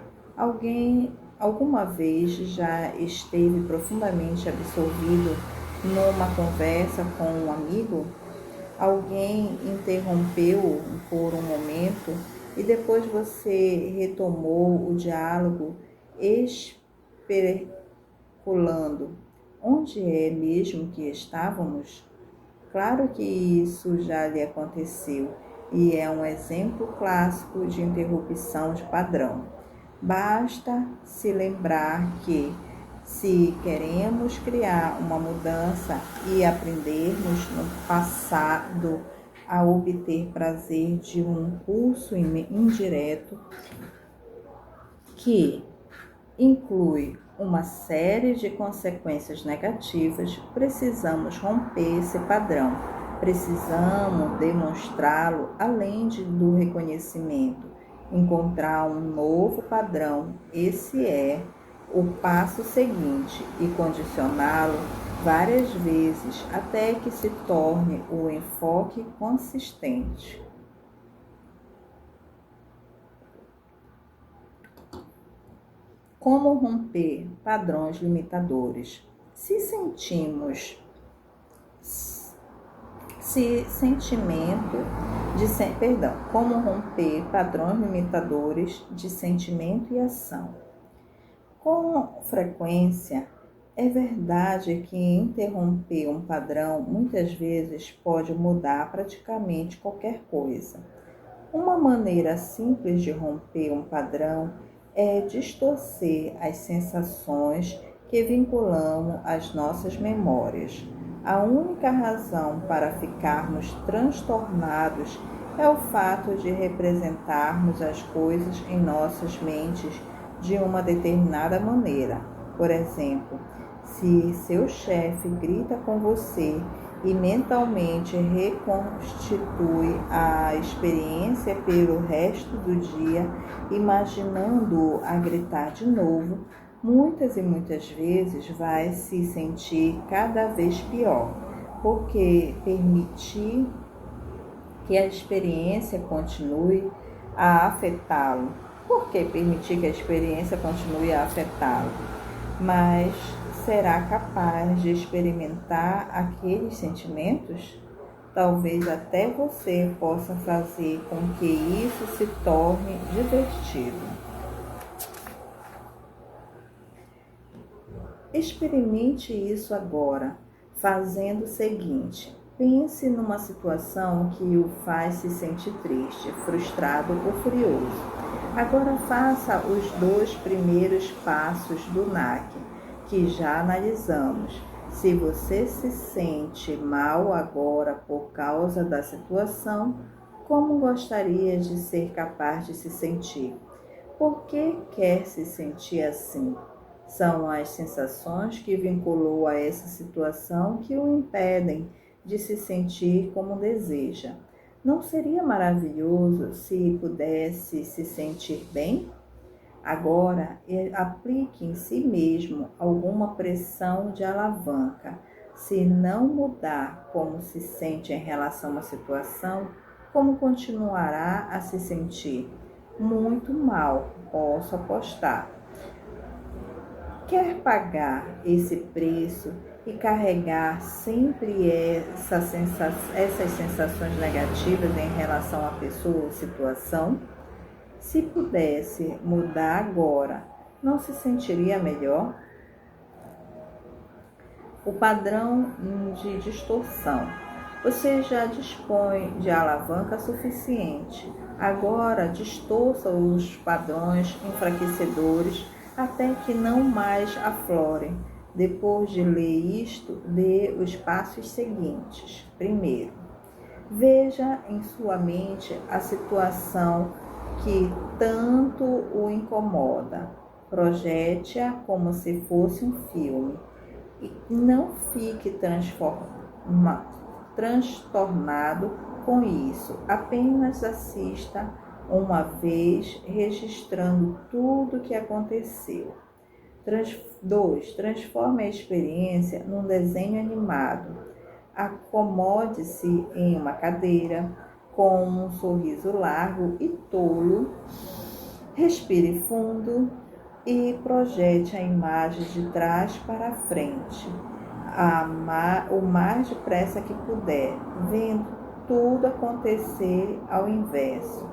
Alguma vez já esteve profundamente absorvido numa conversa com um amigo? Alguém interrompeu por um momento e depois você retomou o diálogo especulando: onde é mesmo que estávamos? Claro que isso já lhe aconteceu e é um exemplo clássico de interrupção de padrão. Basta se lembrar que, se queremos criar uma mudança e aprendermos no passado a obter prazer de um impulso indireto, que inclui uma série de consequências negativas, precisamos romper esse padrão. Precisamos demonstrá-lo além do reconhecimento, encontrar um novo padrão. Esse é o passo seguinte e condicioná-lo várias vezes até que se torne o enfoque consistente. Como romper padrões limitadores? Como romper padrões limitadores de sentimento e ação? Com frequência, é verdade que interromper um padrão muitas vezes pode mudar praticamente qualquer coisa. Uma maneira simples de romper um padrão é distorcer as sensações que vinculamos às nossas memórias. A única razão para ficarmos transtornados é o fato de representarmos as coisas em nossas mentes de uma determinada maneira. Por exemplo, se seu chefe grita com você e mentalmente reconstitui a experiência pelo resto do dia, imaginando-o a gritar de novo, Muitas e muitas vezes vai se sentir cada vez pior, porque permitir que a experiência continue a afetá-lo. Por que permitir que a experiência continue a afetá-lo? Mas será capaz de experimentar aqueles sentimentos? Talvez até você possa fazer com que isso se torne divertido. Experimente isso agora, fazendo o seguinte: pense numa situação que o faz se sentir triste, frustrado ou furioso. Agora faça os 2 primeiros passos do NAC, que já analisamos. Se você se sente mal agora por causa da situação, como gostaria de ser capaz de se sentir? Por que quer se sentir assim? São as sensações que vinculou a essa situação que o impedem de se sentir como deseja. Não seria maravilhoso se pudesse se sentir bem? Agora, aplique em si mesmo alguma pressão de alavanca. Se não mudar como se sente em relação à situação, como continuará a se sentir? Muito mal, posso apostar. Quer pagar esse preço e carregar sempre essas sensações negativas em relação à pessoa ou situação? Se pudesse mudar agora, não se sentiria melhor? O padrão de distorção. Você já dispõe de alavanca suficiente. Agora distorça os padrões enfraquecedores até que não mais aflorem. Depois de ler isto, dê os passos seguintes. Primeiro, veja em sua mente a situação que tanto o incomoda. Projete-a como se fosse um filme. E não fique transtornado com isso. Apenas assista uma vez, registrando tudo o que aconteceu. 2. Transforme a experiência num desenho animado. Acomode-se em uma cadeira, com um sorriso largo e tolo. Respire fundo e projete a imagem de trás para frente, o mais depressa que puder, vendo tudo acontecer ao inverso.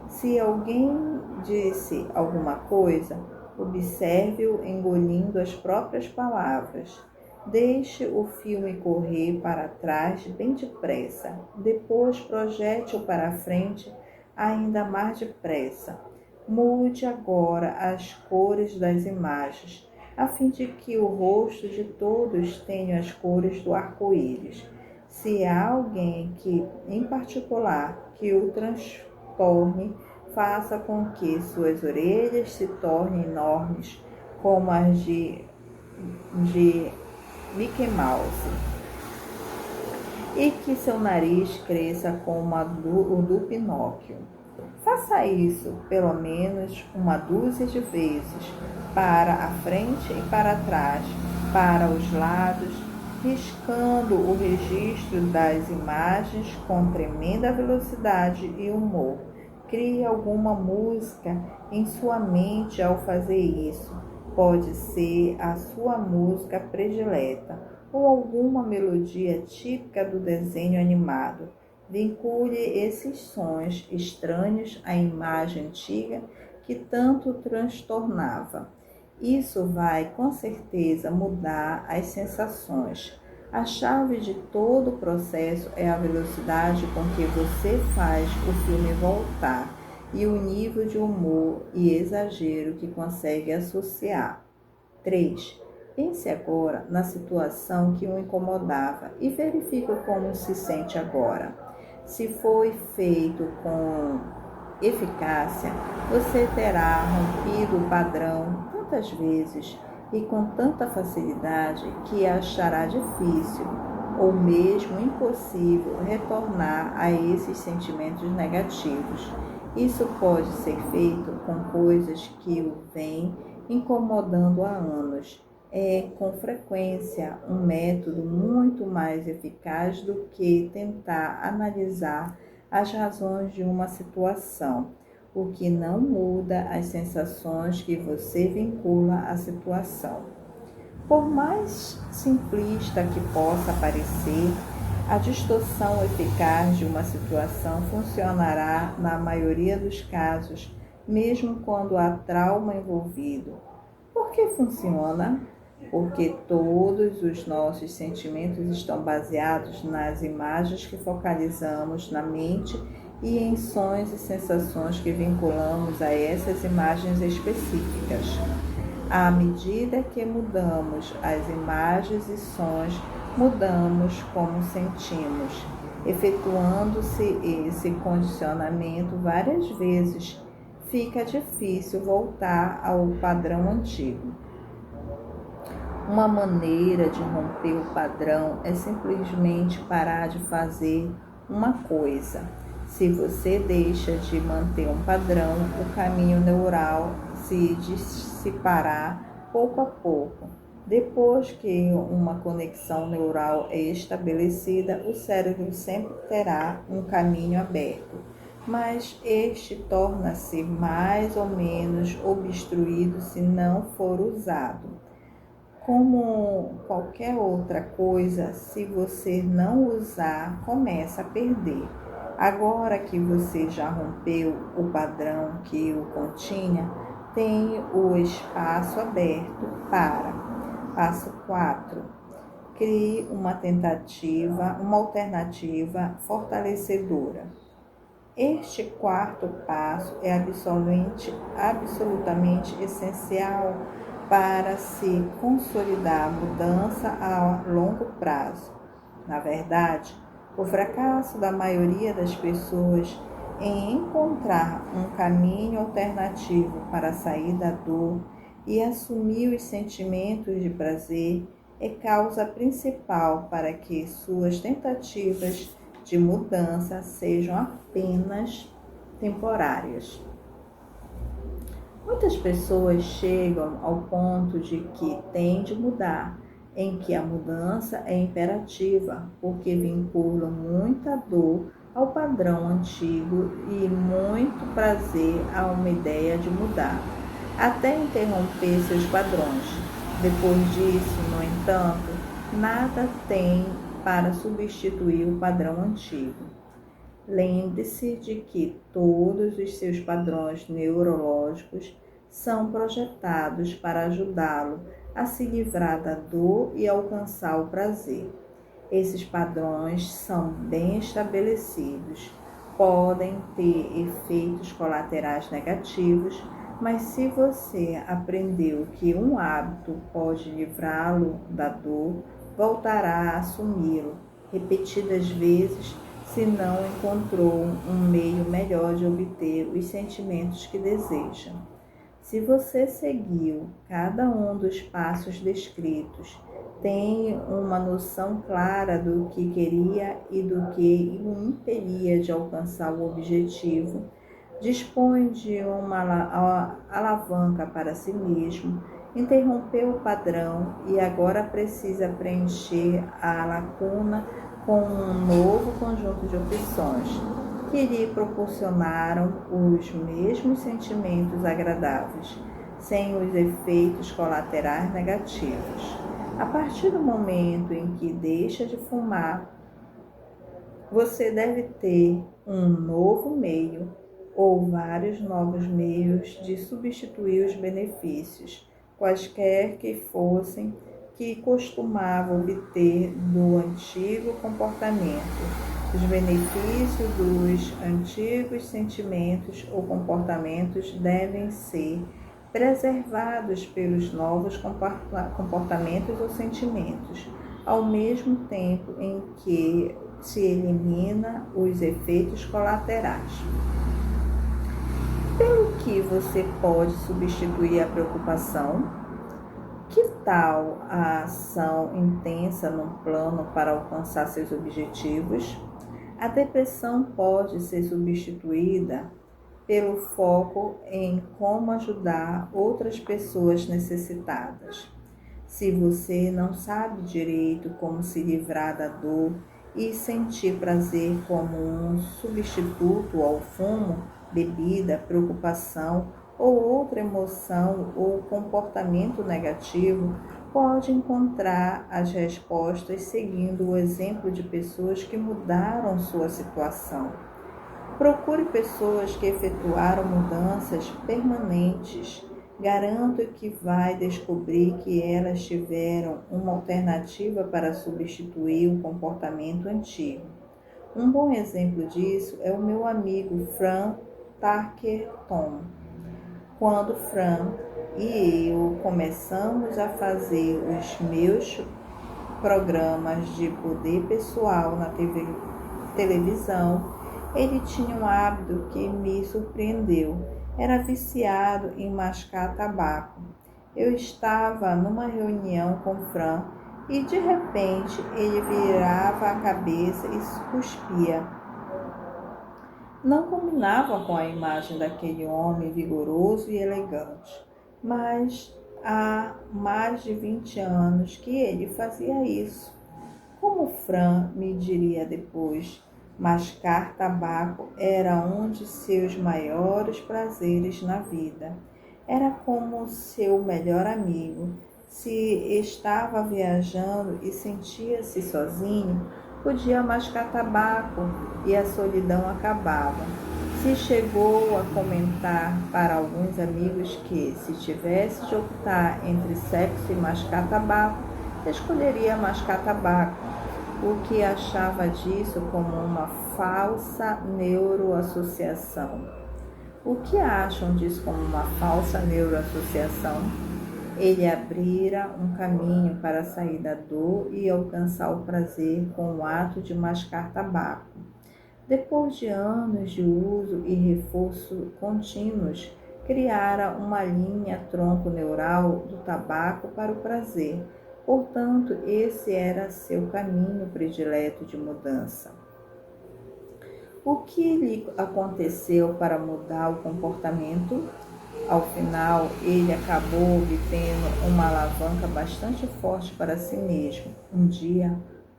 Se alguém disse alguma coisa, observe-o engolindo as próprias palavras. Deixe o filme correr para trás bem depressa. Depois projete-o para frente ainda mais depressa. Mude agora as cores das imagens, a fim de que o rosto de todos tenha as cores do arco-íris. Se há alguém que, em particular, que o transtorne, faça com que suas orelhas se tornem enormes, como as de Mickey Mouse, e que seu nariz cresça como o do Pinóquio. Faça isso pelo menos uma dúzia de vezes, para a frente e para trás, para os lados, riscando o registro das imagens com tremenda velocidade e humor. Crie alguma música em sua mente ao fazer isso. Pode ser a sua música predileta ou alguma melodia típica do desenho animado. Vincule esses sons estranhos à imagem antiga que tanto transtornava. Isso vai, com certeza, mudar as sensações. A chave de todo o processo é a velocidade com que você faz o filme voltar e o nível de humor e exagero que consegue associar. 3. Pense agora na situação que o incomodava e verifique como se sente agora. Se foi feito com eficácia, você terá rompido o padrão tantas vezes e com tanta facilidade que achará difícil ou mesmo impossível retornar a esses sentimentos negativos. Isso pode ser feito com coisas que o vêm incomodando há anos. É, com frequência, um método muito mais eficaz do que tentar analisar as razões de uma situação, o que não muda as sensações que você vincula à situação. Por mais simplista que possa parecer, a distorção eficaz de uma situação funcionará na maioria dos casos, mesmo quando há trauma envolvido. Por que funciona? Porque todos os nossos sentimentos estão baseados nas imagens que focalizamos na mente e em sons e sensações que vinculamos a essas imagens específicas. À medida que mudamos as imagens e sons, mudamos como sentimos. Efetuando-se esse condicionamento várias vezes, fica difícil voltar ao padrão antigo. Uma maneira de romper o padrão é simplesmente parar de fazer uma coisa. Se você deixa de manter um padrão, o caminho neural se dissipará pouco a pouco. Depois que uma conexão neural é estabelecida, o cérebro sempre terá um caminho aberto, mas este torna-se mais ou menos obstruído se não for usado. Como qualquer outra coisa, se você não usar, começa a perder. Agora que você já rompeu o padrão que o continha, tem o espaço aberto para. Passo 4. Crie uma alternativa fortalecedora. Este quarto passo é absolutamente essencial para se consolidar a mudança a longo prazo. Na verdade, o fracasso da maioria das pessoas em encontrar um caminho alternativo para sair da dor e assumir os sentimentos de prazer é causa principal para que suas tentativas de mudança sejam apenas temporárias. Muitas pessoas chegam ao ponto de que têm de mudar, em que a mudança é imperativa, porque vinculam muita dor ao padrão antigo e muito prazer a uma ideia de mudar, até interromper seus padrões. Depois disso, no entanto, nada tem para substituir o padrão antigo. Lembre-se de que todos os seus padrões neurológicos são projetados para ajudá-lo a se livrar da dor e alcançar o prazer. Esses padrões são bem estabelecidos, podem ter efeitos colaterais negativos, mas se você aprendeu que um hábito pode livrá-lo da dor, voltará a assumi-lo repetidas vezes se não encontrou um meio melhor de obter os sentimentos que deseja. Se você seguiu cada um dos passos descritos, tem uma noção clara do que queria e do que o impedia de alcançar o objetivo, dispõe de uma alavanca para si mesmo, interrompeu o padrão e agora precisa preencher a lacuna com um novo conjunto de opções que lhe proporcionaram os mesmos sentimentos agradáveis, sem os efeitos colaterais negativos. A partir do momento em que deixa de fumar, você deve ter um novo meio ou vários novos meios de substituir os benefícios, quaisquer que fossem, que costumava obter do antigo comportamento. Os benefícios dos antigos sentimentos ou comportamentos devem ser preservados pelos novos comportamentos ou sentimentos, ao mesmo tempo em que se elimina os efeitos colaterais. Pelo que você pode substituir a preocupação? Que tal a ação intensa num plano para alcançar seus objetivos? A depressão pode ser substituída pelo foco em como ajudar outras pessoas necessitadas. Se você não sabe direito como se livrar da dor e sentir prazer como um substituto ao fumo, bebida, preocupação ou outra emoção ou comportamento negativo, pode encontrar as respostas seguindo o exemplo de pessoas que mudaram sua situação. Procure pessoas que efetuaram mudanças permanentes. Garanto que vai descobrir que elas tiveram uma alternativa para substituir o comportamento antigo. Um bom exemplo disso é o meu amigo Fran Tarkenton. Quando Fran e eu começamos a fazer os meus programas de poder pessoal na televisão, ele tinha um hábito que me surpreendeu. Era viciado em mascar tabaco. Eu estava numa reunião com Fran e de repente ele virava a cabeça e cuspia. Não combinava com a imagem daquele homem vigoroso e elegante, mas há mais de 20 anos que ele fazia isso. Como Fran me diria depois, mascar tabaco era um de seus maiores prazeres na vida. Era como seu melhor amigo. Se estava viajando e sentia-se sozinho, podia mascar tabaco e a solidão acabava. Se chegou a comentar para alguns amigos que, se tivesse de optar entre sexo e mascar tabaco, escolheria mascar tabaco, o que achava disso como uma falsa neuroassociação. O que acham disso como uma falsa neuroassociação? Ele abrira um caminho para sair da dor e alcançar o prazer com o ato de mascar tabaco. Depois de anos de uso e reforço contínuos, criara uma linha tronco neural do tabaco para o prazer. Portanto, esse era seu caminho predileto de mudança. O que lhe aconteceu para mudar o comportamento? Ao final, ele acabou obtendo uma alavanca bastante forte para si mesmo. Um dia,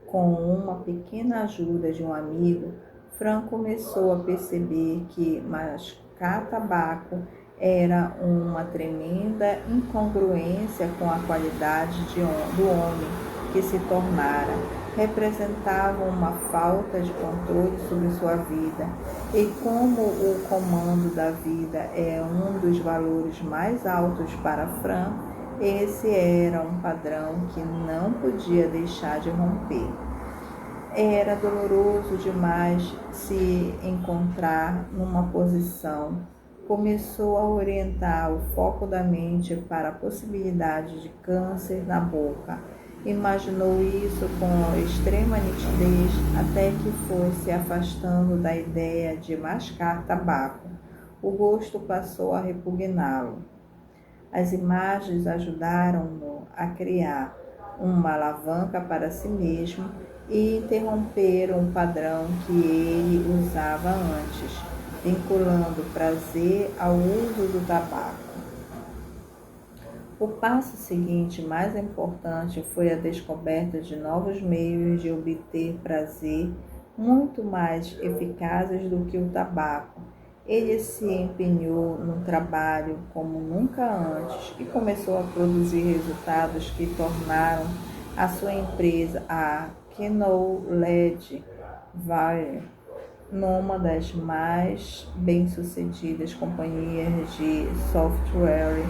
com uma pequena ajuda de um amigo, Fran começou a perceber que mascar tabaco era uma tremenda incongruência com a qualidade do homem que se tornara. Representava uma falta de controle sobre sua vida. E como o comando da vida é um dos valores mais altos para Fran, esse era um padrão que não podia deixar de romper. Era doloroso demais se encontrar numa posição. Começou a orientar o foco da mente para a possibilidade de câncer na boca. Imaginou isso com extrema nitidez até que foi se afastando da ideia de mascar tabaco. O gosto passou a repugná-lo. As imagens ajudaram-no a criar uma alavanca para si mesmo e interromperam o padrão que ele usava antes, vinculando prazer ao uso do tabaco. O passo seguinte, mais importante, foi a descoberta de novos meios de obter prazer muito mais eficazes do que o tabaco. Ele se empenhou no trabalho como nunca antes e começou a produzir resultados que tornaram a sua empresa, a Knowledge Wire, numa das mais bem-sucedidas companhias de software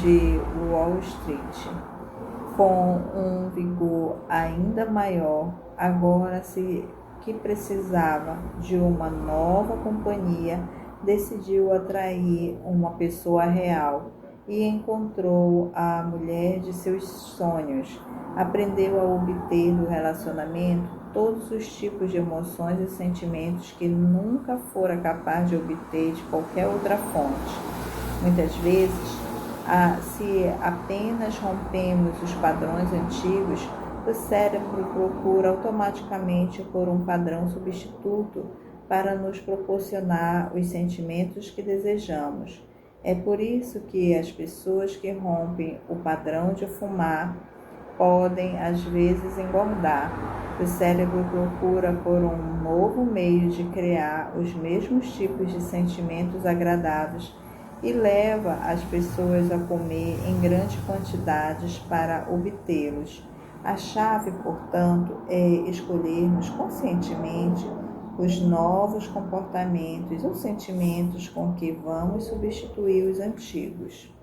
de Wall Street. Com um vigor ainda maior, agora que precisava de uma nova companhia, decidiu atrair uma pessoa real e encontrou a mulher de seus sonhos. Aprendeu a obter do relacionamento todos os tipos de emoções e sentimentos que nunca fora capaz de obter de qualquer outra fonte. Muitas vezes, se apenas rompemos os padrões antigos, o cérebro procura automaticamente por um padrão substituto para nos proporcionar os sentimentos que desejamos. É por isso que as pessoas que rompem o padrão de fumar podem, às vezes, engordar. O cérebro procura por um novo meio de criar os mesmos tipos de sentimentos agradáveis e leva as pessoas a comer em grandes quantidades para obtê-los. A chave, portanto, é escolhermos conscientemente os novos comportamentos ou sentimentos com que vamos substituir os antigos.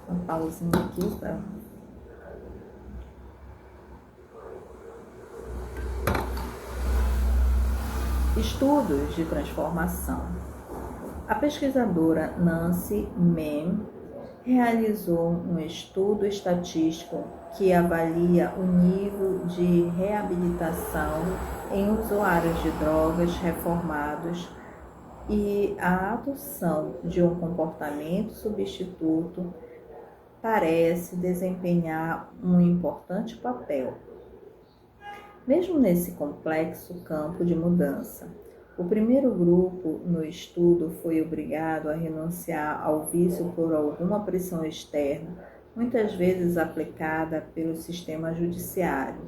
Uma pausinha aqui para... Estudos de transformação. A pesquisadora Nancy Mann realizou um estudo estatístico que avalia o nível de reabilitação em usuários de drogas reformados e a adoção de um comportamento substituto parece desempenhar um importante papel, mesmo nesse complexo campo de mudança. O primeiro grupo no estudo foi obrigado a renunciar ao vício por alguma pressão externa, muitas vezes aplicada pelo sistema judiciário,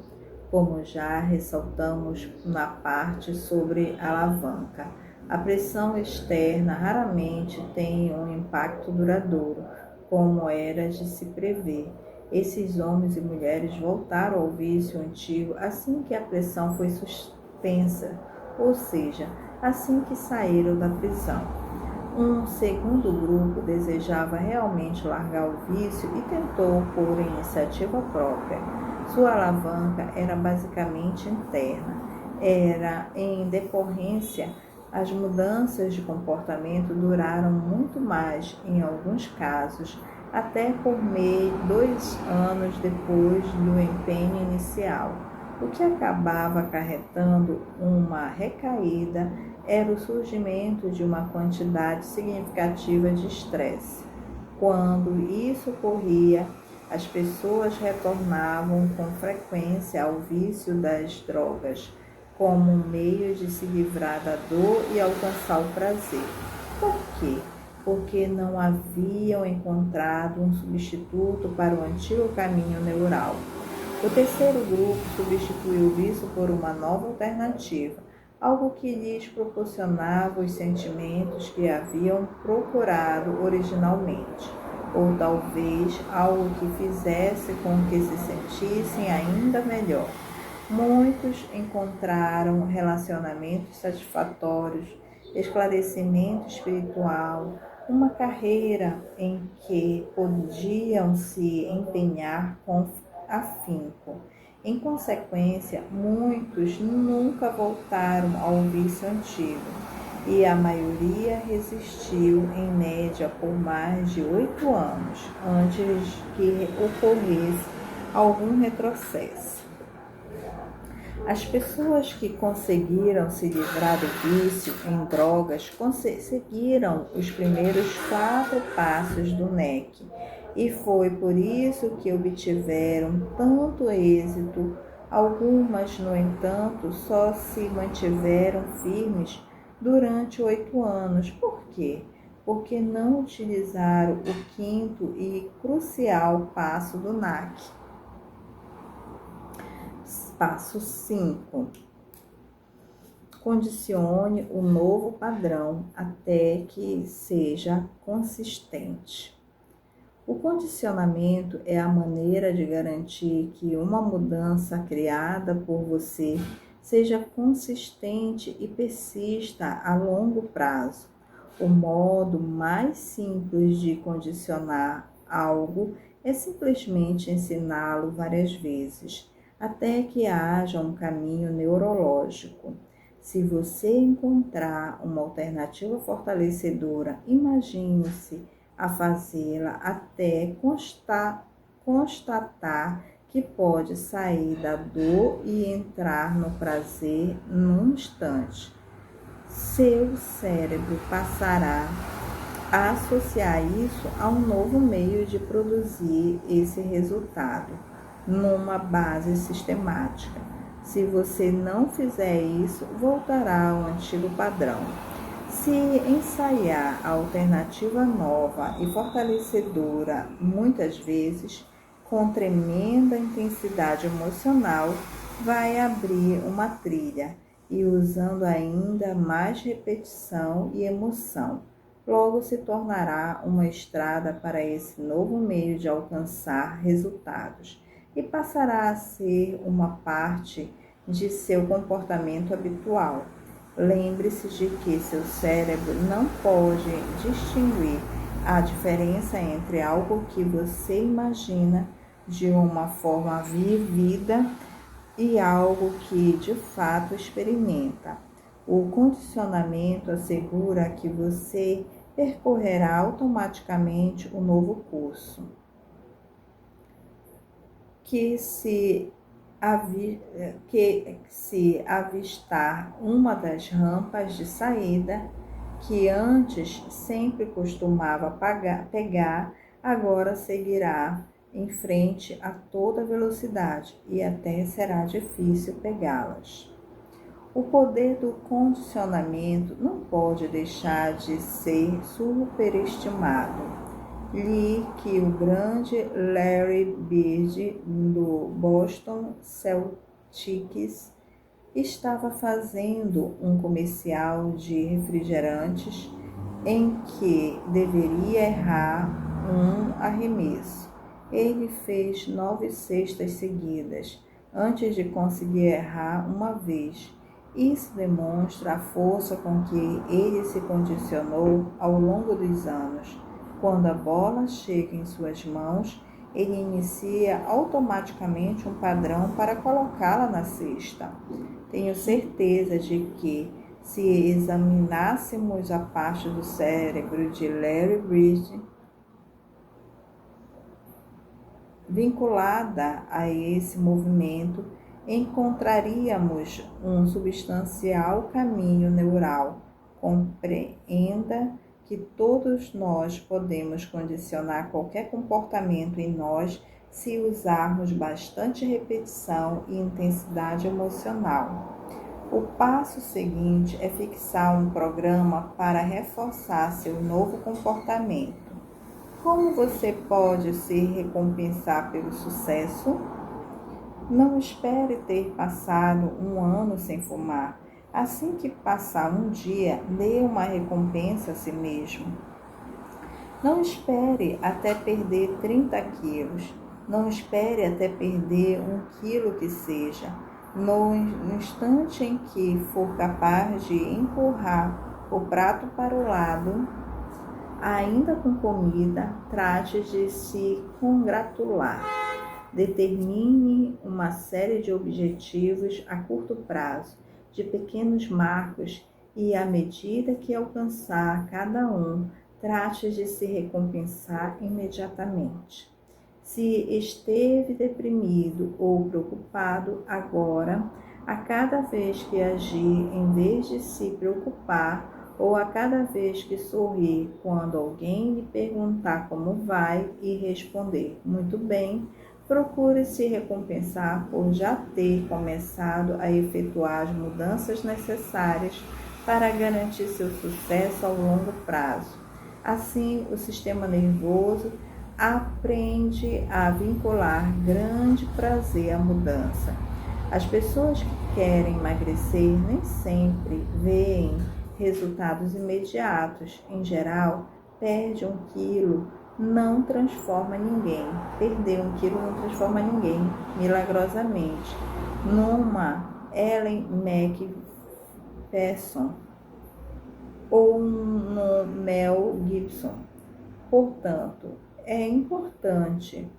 como já ressaltamos na parte sobre a alavanca. A pressão externa raramente tem um impacto duradouro, como era de se prever. Esses homens e mulheres voltaram ao vício antigo assim que a pressão foi suspensa, ou seja, assim que saíram da prisão. Um segundo grupo desejava realmente largar o vício e tentou por iniciativa própria. Sua alavanca era basicamente interna. Era em decorrência, as mudanças de comportamento duraram muito mais, em alguns casos, até por meio 2 anos depois do empenho inicial. O que acabava acarretando uma recaída era o surgimento de uma quantidade significativa de estresse. Quando isso ocorria, as pessoas retornavam com frequência ao vício das drogas, como um meio de se livrar da dor e alcançar o prazer. Por quê? Porque não haviam encontrado um substituto para o antigo caminho neural. O terceiro grupo substituiu o vício por uma nova alternativa, algo que lhes proporcionava os sentimentos que haviam procurado originalmente, ou talvez algo que fizesse com que se sentissem ainda melhor. Muitos encontraram relacionamentos satisfatórios, esclarecimento espiritual, uma carreira em que podiam se empenhar com afinco. Em consequência, muitos nunca voltaram ao vício antigo e a maioria resistiu, em média, por mais de 8 anos antes que ocorresse algum retrocesso. As pessoas que conseguiram se livrar do vício em drogas seguiram os primeiros 4 passos do NEC, e foi por isso que obtiveram tanto êxito. Algumas, no entanto, só se mantiveram firmes durante 8 anos. Por quê? Porque não utilizaram o 5º e crucial passo do NAC. Passo 5. Condicione o novo padrão até que seja consistente. O condicionamento é a maneira de garantir que uma mudança criada por você seja consistente e persista a longo prazo. O modo mais simples de condicionar algo é simplesmente ensiná-lo várias vezes, até que haja um caminho neurológico. Se você encontrar uma alternativa fortalecedora, imagine-se a fazê-la até constatar que pode sair da dor e entrar no prazer num instante. Seu cérebro passará a associar isso a um novo meio de produzir esse resultado, numa base sistemática. Se você não fizer isso, voltará ao antigo padrão. Se ensaiar a alternativa nova e fortalecedora muitas vezes, com tremenda intensidade emocional, vai abrir uma trilha e usando ainda mais repetição e emoção. Logo se tornará uma estrada para esse novo meio de alcançar resultados e passará a ser uma parte de seu comportamento habitual. Lembre-se de que seu cérebro não pode distinguir a diferença entre algo que você imagina de uma forma vivida e algo que de fato experimenta. O condicionamento assegura que você percorrerá automaticamente o novo curso, que se avistar uma das rampas de saída que antes sempre costumava pegar, agora seguirá em frente a toda velocidade e até será difícil pegá-las. O poder do condicionamento não pode deixar de ser superestimado. Li que o grande Larry Bird do Boston Celtics estava fazendo um comercial de refrigerantes em que deveria errar um arremesso. Ele fez 9 cestas seguidas antes de conseguir errar uma vez. Isso demonstra a força com que ele se condicionou ao longo dos anos. Quando a bola chega em suas mãos, ele inicia automaticamente um padrão para colocá-la na cesta. Tenho certeza de que, se examinássemos a parte do cérebro de Larry Bird vinculada a esse movimento, encontraríamos um substancial caminho neural. Compreenda que todos nós podemos condicionar qualquer comportamento em nós se usarmos bastante repetição e intensidade emocional. O passo seguinte é fixar um programa para reforçar seu novo comportamento. Como você pode se recompensar pelo sucesso? Não espere ter passado um ano sem fumar. Assim que passar um dia, dê uma recompensa a si mesmo. Não espere até perder 30 quilos. Não espere até perder 1 quilo que seja. No instante em que for capaz de empurrar o prato para o lado, ainda com comida, trate de se congratular. Determine uma série de objetivos a curto prazo, de pequenos marcos, e à medida que alcançar cada um, trate de se recompensar imediatamente. Se esteve deprimido ou preocupado agora, a cada vez que agir em vez de se preocupar, ou a cada vez que sorrir quando alguém lhe perguntar como vai e responder muito bem, procure se recompensar por já ter começado a efetuar as mudanças necessárias para garantir seu sucesso ao longo prazo. Assim, o sistema nervoso aprende a vincular grande prazer à mudança. As pessoas que querem emagrecer nem sempre veem resultados imediatos. Em geral, perde 1 quilo não transforma ninguém. Perder 1 quilo não transforma ninguém, milagrosamente. Numa Ellen McPherson ou no Mel Gibson. Portanto, é importante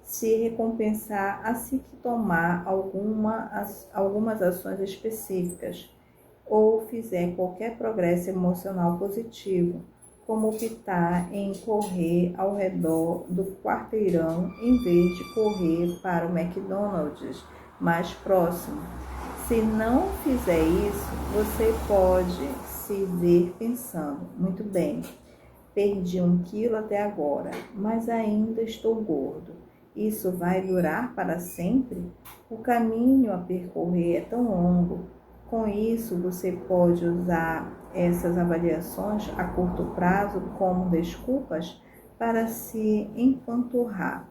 se recompensar assim que tomar algumas ações específicas ou fizer qualquer progresso emocional positivo, como optar em correr ao redor do quarteirão em vez de correr para o McDonald's mais próximo. Se não fizer isso, você pode se ver pensando, muito bem, perdi 1 quilo até agora, mas ainda estou gordo. isso vai durar para sempre? O caminho a percorrer é tão longo. Com isso, você pode usar essas avaliações a curto prazo como desculpas para se empanturrar.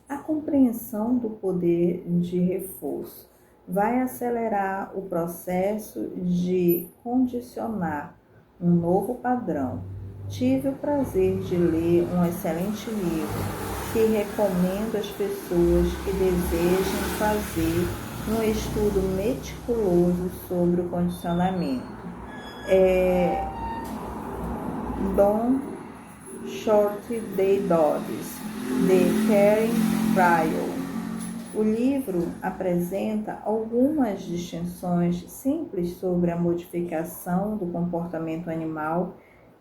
A compreensão do poder de reforço vai acelerar o processo de condicionar um novo padrão. Tive o prazer de ler um excelente livro que recomendo às pessoas que desejem fazer um estudo meticuloso sobre o condicionamento. Don't Short Day Dogs, de Karen Pryor. O livro apresenta algumas distinções simples sobre a modificação do comportamento animal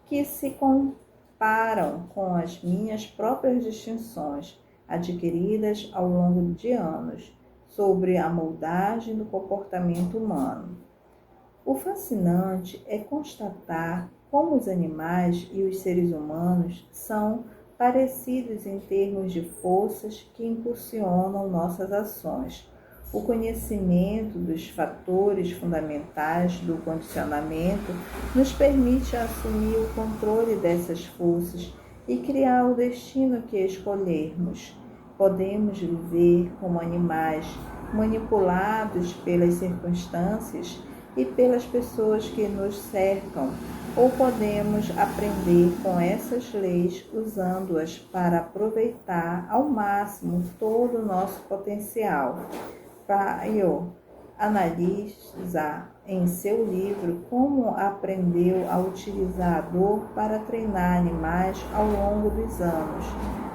que se comparam com as minhas próprias distinções adquiridas ao longo de anos sobre a moldagem do comportamento humano. O fascinante é constatar como os animais e os seres humanos são parecidos em termos de forças que impulsionam nossas ações. O conhecimento dos fatores fundamentais do condicionamento nos permite assumir o controle dessas forças e criar o destino que escolhermos. Podemos viver como animais manipulados pelas circunstâncias e pelas pessoas que nos cercam, ou podemos aprender com essas leis usando-as para aproveitar ao máximo todo o nosso potencial. Pryor analisa em seu livro como aprendeu a utilizar a dor para treinar animais ao longo dos anos,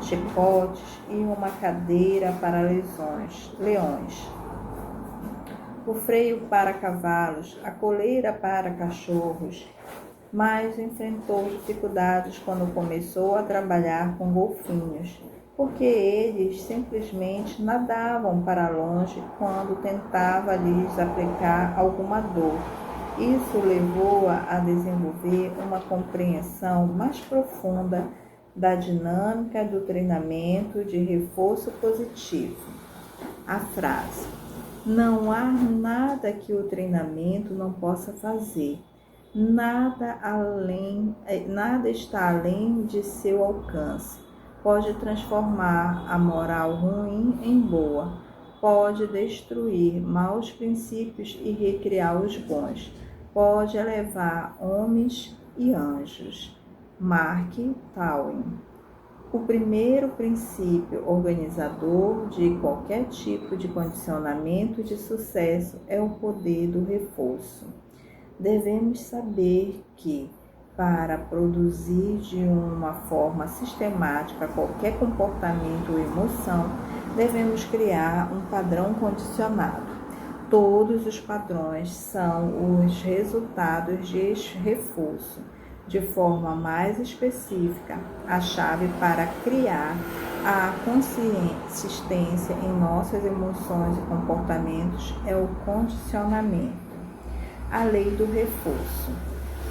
chicotes e uma cadeira para leões, o freio para cavalos, a coleira para cachorros, mas enfrentou dificuldades quando começou a trabalhar com golfinhos, porque eles simplesmente nadavam para longe quando tentava lhes aplicar alguma dor. Isso levou-a a desenvolver uma compreensão mais profunda da dinâmica do treinamento de reforço positivo. A frase: não há nada que o treinamento não possa fazer. Nada está além de seu alcance. Pode transformar a moral ruim em boa. Pode destruir maus princípios e recriar os bons. Pode elevar homens e anjos. Mark Twain. O primeiro princípio organizador de qualquer tipo de condicionamento de sucesso é o poder do reforço. Devemos saber que, para produzir de uma forma sistemática qualquer comportamento ou emoção, devemos criar um padrão condicionado. Todos os padrões são os resultados de reforço. De forma mais específica, a chave para criar a consistência em nossas emoções e comportamentos é o condicionamento. A lei do reforço.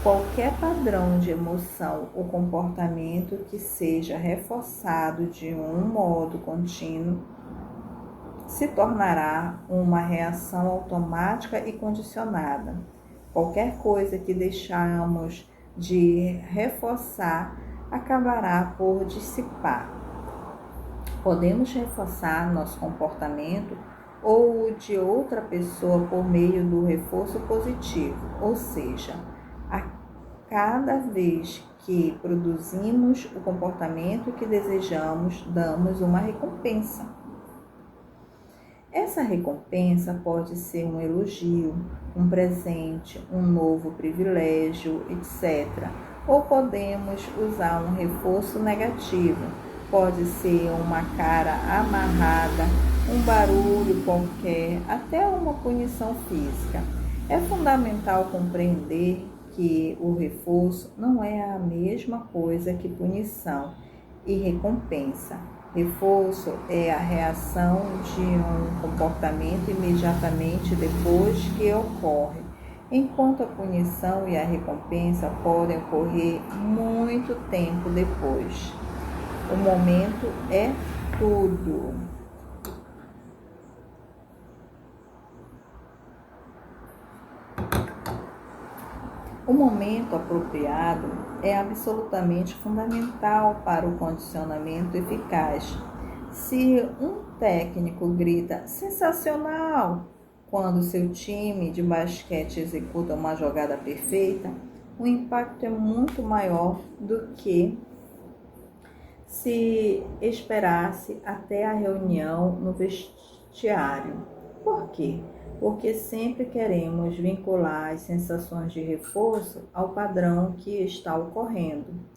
Qualquer padrão de emoção ou comportamento que seja reforçado de um modo contínuo se tornará uma reação automática e condicionada. Qualquer coisa que deixamos de reforçar acabará por dissipar. Podemos reforçar nosso comportamento ou o de outra pessoa por meio do reforço positivo, ou seja, a cada vez que produzimos o comportamento que desejamos, damos uma recompensa. Essa recompensa pode ser um elogio, um presente, um novo privilégio, etc. Ou podemos usar um reforço negativo. Pode ser uma cara amarrada, um barulho qualquer, até uma punição física. É fundamental compreender que o reforço não é a mesma coisa que punição e recompensa. Reforço é a reação de um comportamento imediatamente depois que ocorre, enquanto a punição e a recompensa podem ocorrer muito tempo depois. O momento é tudo. O momento apropriado é absolutamente fundamental para o condicionamento eficaz. Se um técnico grita "sensacional" quando seu time de basquete executa uma jogada perfeita, o impacto é muito maior do que se esperasse até a reunião no vestiário. Por quê? Porque sempre queremos vincular as sensações de reforço ao padrão que está ocorrendo.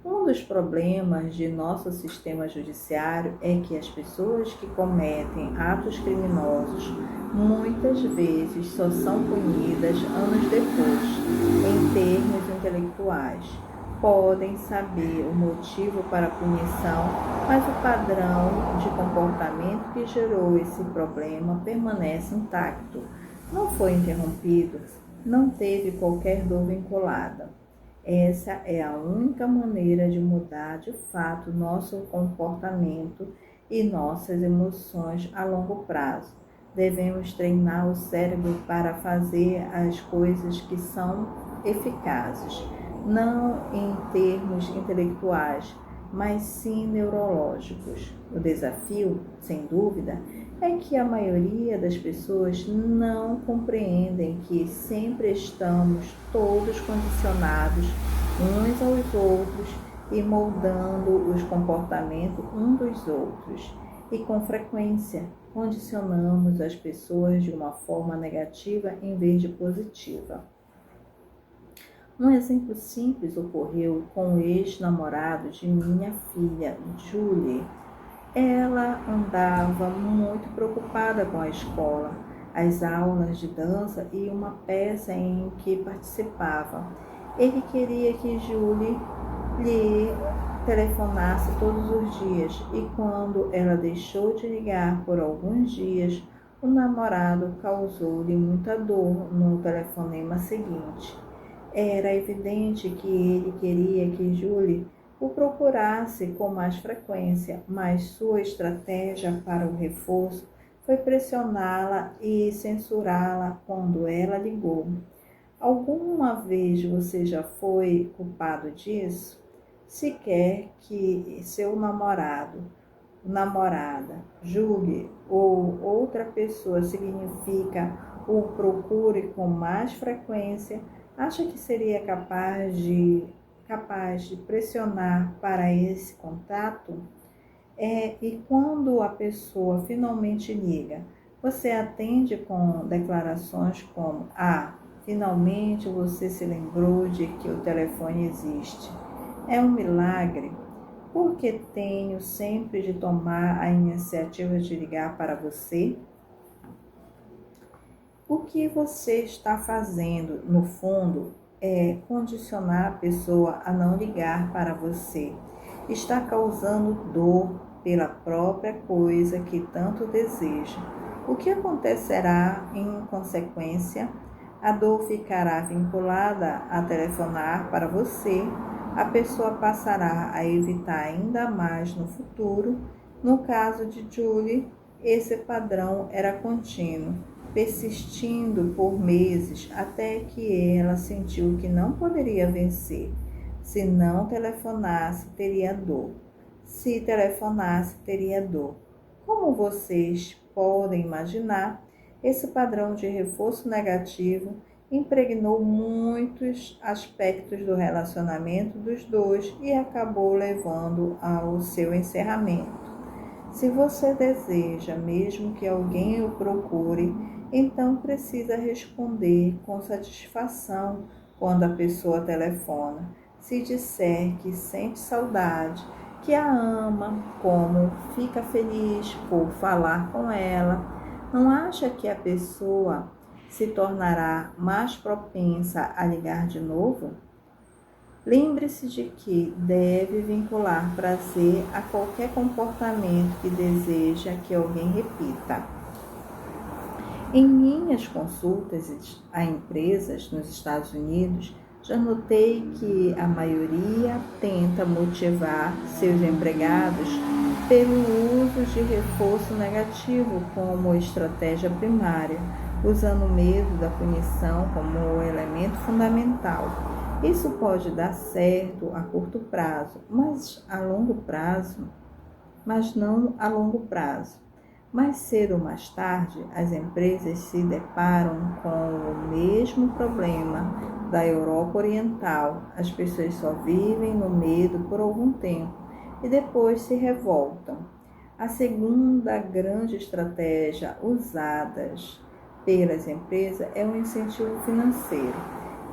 Um dos problemas de nosso sistema judiciário é que as pessoas que cometem atos criminosos muitas vezes só são punidas anos depois, em termos intelectuais. Podem saber o motivo para a punição, mas o padrão de comportamento que gerou esse problema permanece intacto. Não foi interrompido, não teve qualquer dor vinculada. Essa é a única maneira de mudar de fato nosso comportamento e nossas emoções a longo prazo. Devemos treinar o cérebro para fazer as coisas que são eficazes, não em termos intelectuais, mas sim neurológicos. O desafio, sem dúvida, é que a maioria das pessoas não compreendem que sempre estamos todos condicionados uns aos outros e moldando os comportamentos uns dos outros. E com frequência condicionamos as pessoas de uma forma negativa em vez de positiva. Um exemplo simples ocorreu com o ex-namorado de minha filha, Julie. Ela andava muito preocupada com a escola, as aulas de dança e uma peça em que participava. Ele queria que Julie lhe telefonasse todos os dias e quando ela deixou de ligar por alguns dias, o namorado causou-lhe muita dor no telefonema seguinte. Era evidente que ele queria que Julie o procurasse com mais frequência, mas sua estratégia para o reforço foi pressioná-la e censurá-la quando ela ligou. Alguma vez você já foi culpado disso? Se quer que seu namorado, namorada, Julie ou outra pessoa significa o procure com mais frequência, acha que seria capaz de pressionar para esse contato? E quando a pessoa finalmente liga, você atende com declarações como: finalmente você se lembrou de que o telefone existe. É um milagre, porque tenho sempre de tomar a iniciativa de ligar para você. O que você está fazendo, no fundo, é condicionar a pessoa a não ligar para você. Está causando dor pela própria coisa que tanto deseja. O que acontecerá em consequência? A dor ficará vinculada a telefonar para você. A pessoa passará a evitar ainda mais no futuro. No caso de Julie, esse padrão era contínuo, persistindo por meses até que ela sentiu que não poderia vencer. Se não telefonasse, teria dor. Se telefonasse, teria dor. Como vocês podem imaginar, esse padrão de reforço negativo impregnou muitos aspectos do relacionamento dos dois e acabou levando ao seu encerramento. Se você deseja mesmo que alguém o procure, então precisa responder com satisfação quando a pessoa telefona. Se disser que sente saudade, que a ama, como fica feliz por falar com ela, não acha que a pessoa se tornará mais propensa a ligar de novo? Lembre-se de que deve vincular prazer a qualquer comportamento que deseja que alguém repita. Em minhas consultas a empresas nos Estados Unidos, já notei que a maioria tenta motivar seus empregados pelo uso de reforço negativo como estratégia primária, usando o medo da punição como elemento fundamental. Isso pode dar certo a curto prazo, mas não a longo prazo. Mais cedo ou mais tarde, as empresas se deparam com o mesmo problema da Europa Oriental. As pessoas só vivem no medo por algum tempo e depois se revoltam. A segunda grande estratégia usada pelas empresas é o incentivo financeiro.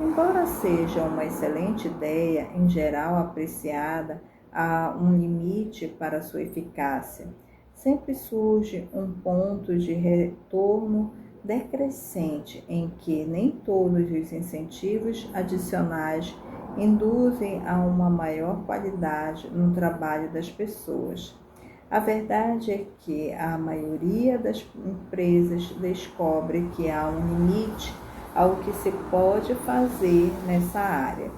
Embora seja uma excelente ideia, em geral apreciada, há um limite para sua eficácia. Sempre surge um ponto de retorno decrescente em que nem todos os incentivos adicionais induzem a uma maior qualidade no trabalho das pessoas. A verdade é que a maioria das empresas descobre que há um limite ao que se pode fazer nessa área.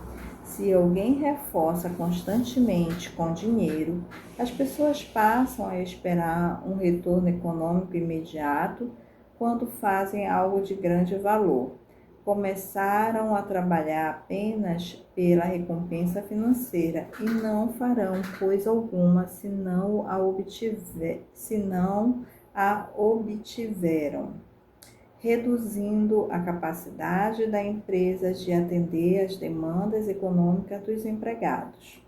Se alguém reforça constantemente com dinheiro, as pessoas passam a esperar um retorno econômico imediato quando fazem algo de grande valor. Começaram a trabalhar apenas pela recompensa financeira e não farão coisa alguma se não a obtiveram, reduzindo a capacidade da empresa de atender às demandas econômicas dos empregados.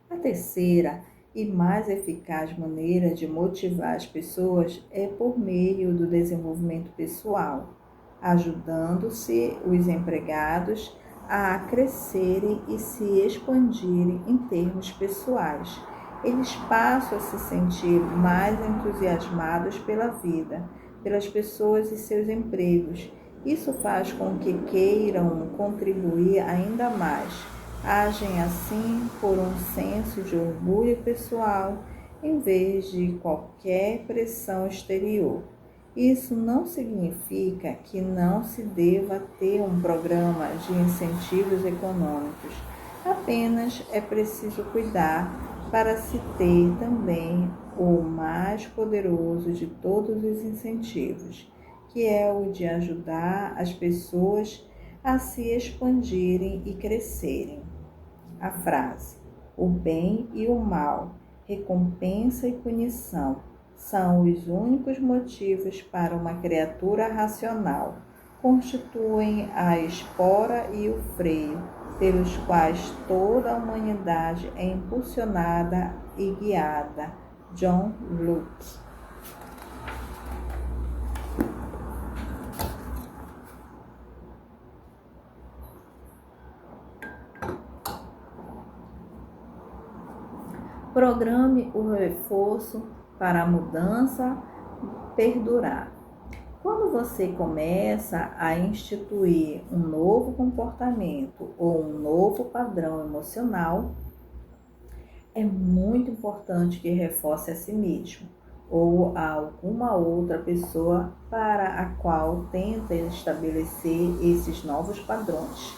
A terceira e mais eficaz maneira de motivar as pessoas é por meio do desenvolvimento pessoal, ajudando-se os empregados a crescerem e se expandirem em termos pessoais. Eles passam a se sentir mais entusiasmados pela vida, pelas pessoas e seus empregos. Isso faz com que queiram contribuir ainda mais. Agem assim por um senso de orgulho pessoal, em vez de qualquer pressão exterior. Isso não significa que não se deva ter um programa de incentivos econômicos. Apenas é preciso cuidar para se ter também o mais poderoso de todos os incentivos, que é o de ajudar as pessoas a se expandirem e crescerem. A frase, o bem e o mal, recompensa e punição, são os únicos motivos para uma criatura racional. Constituem a espora e o freio, pelos quais toda a humanidade é impulsionada e guiada. John Locke. Programe o reforço para a mudança perdurar. Quando você começa a instituir um novo comportamento ou um novo padrão emocional, é muito importante que reforce a si mesmo ou a alguma outra pessoa para a qual tenta estabelecer esses novos padrões.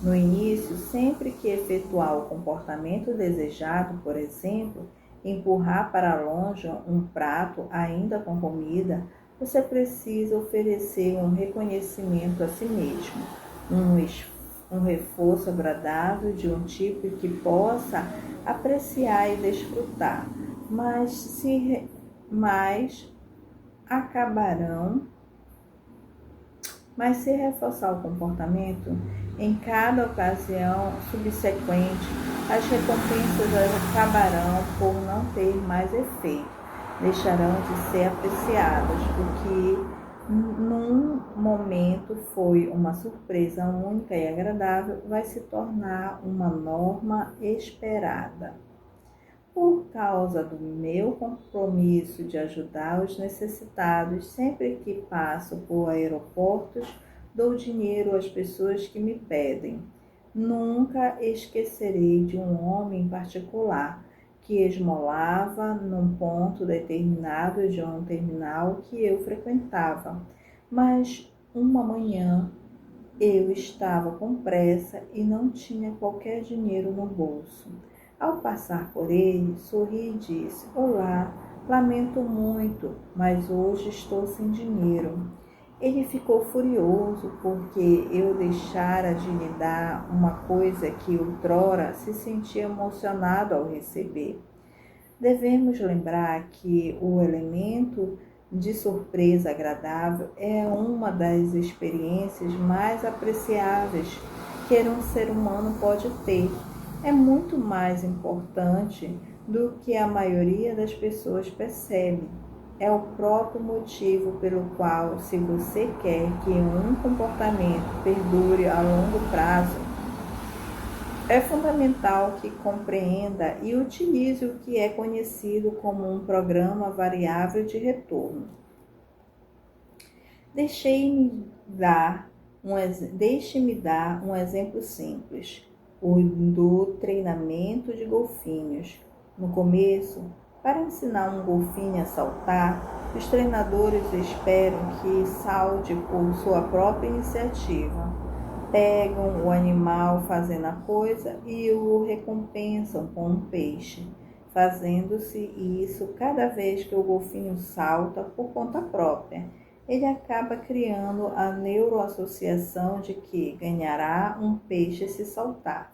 No início, sempre que efetuar o comportamento desejado, por exemplo, empurrar para longe um prato ainda com comida, você precisa oferecer um reconhecimento a si mesmo, um reforço agradável de um tipo que possa apreciar e desfrutar, mas se reforçar o comportamento em cada ocasião subsequente, as recompensas acabarão por não ter mais efeito, deixarão de ser apreciadas, o que num momento foi uma surpresa única e agradável, vai se tornar uma norma esperada. Por causa do meu compromisso de ajudar os necessitados, sempre que passo por aeroportos, dou dinheiro às pessoas que me pedem. Nunca esquecerei de um homem em particular que esmolava num ponto determinado de um terminal que eu frequentava. Mas uma manhã eu estava com pressa e não tinha qualquer dinheiro no bolso. Ao passar por ele, sorri e disse: Olá, lamento muito, mas hoje estou sem dinheiro. Ele ficou furioso porque eu deixara de lhe dar uma coisa que outrora se sentia emocionado ao receber. Devemos lembrar que o elemento de surpresa agradável é uma das experiências mais apreciáveis que um ser humano pode ter. É muito mais importante do que a maioria das pessoas percebe. É o próprio motivo pelo qual, se você quer que um comportamento perdure a longo prazo, é fundamental que compreenda e utilize o que é conhecido como um programa variável de retorno. Deixe-me dar um exemplo simples, o do treinamento de golfinhos. No começo, para ensinar um golfinho a saltar, os treinadores esperam que salte por sua própria iniciativa. Pegam o animal fazendo a coisa e o recompensam com um peixe, fazendo-se isso cada vez que o golfinho salta por conta própria. Ele acaba criando a neuroassociação de que ganhará um peixe se saltar.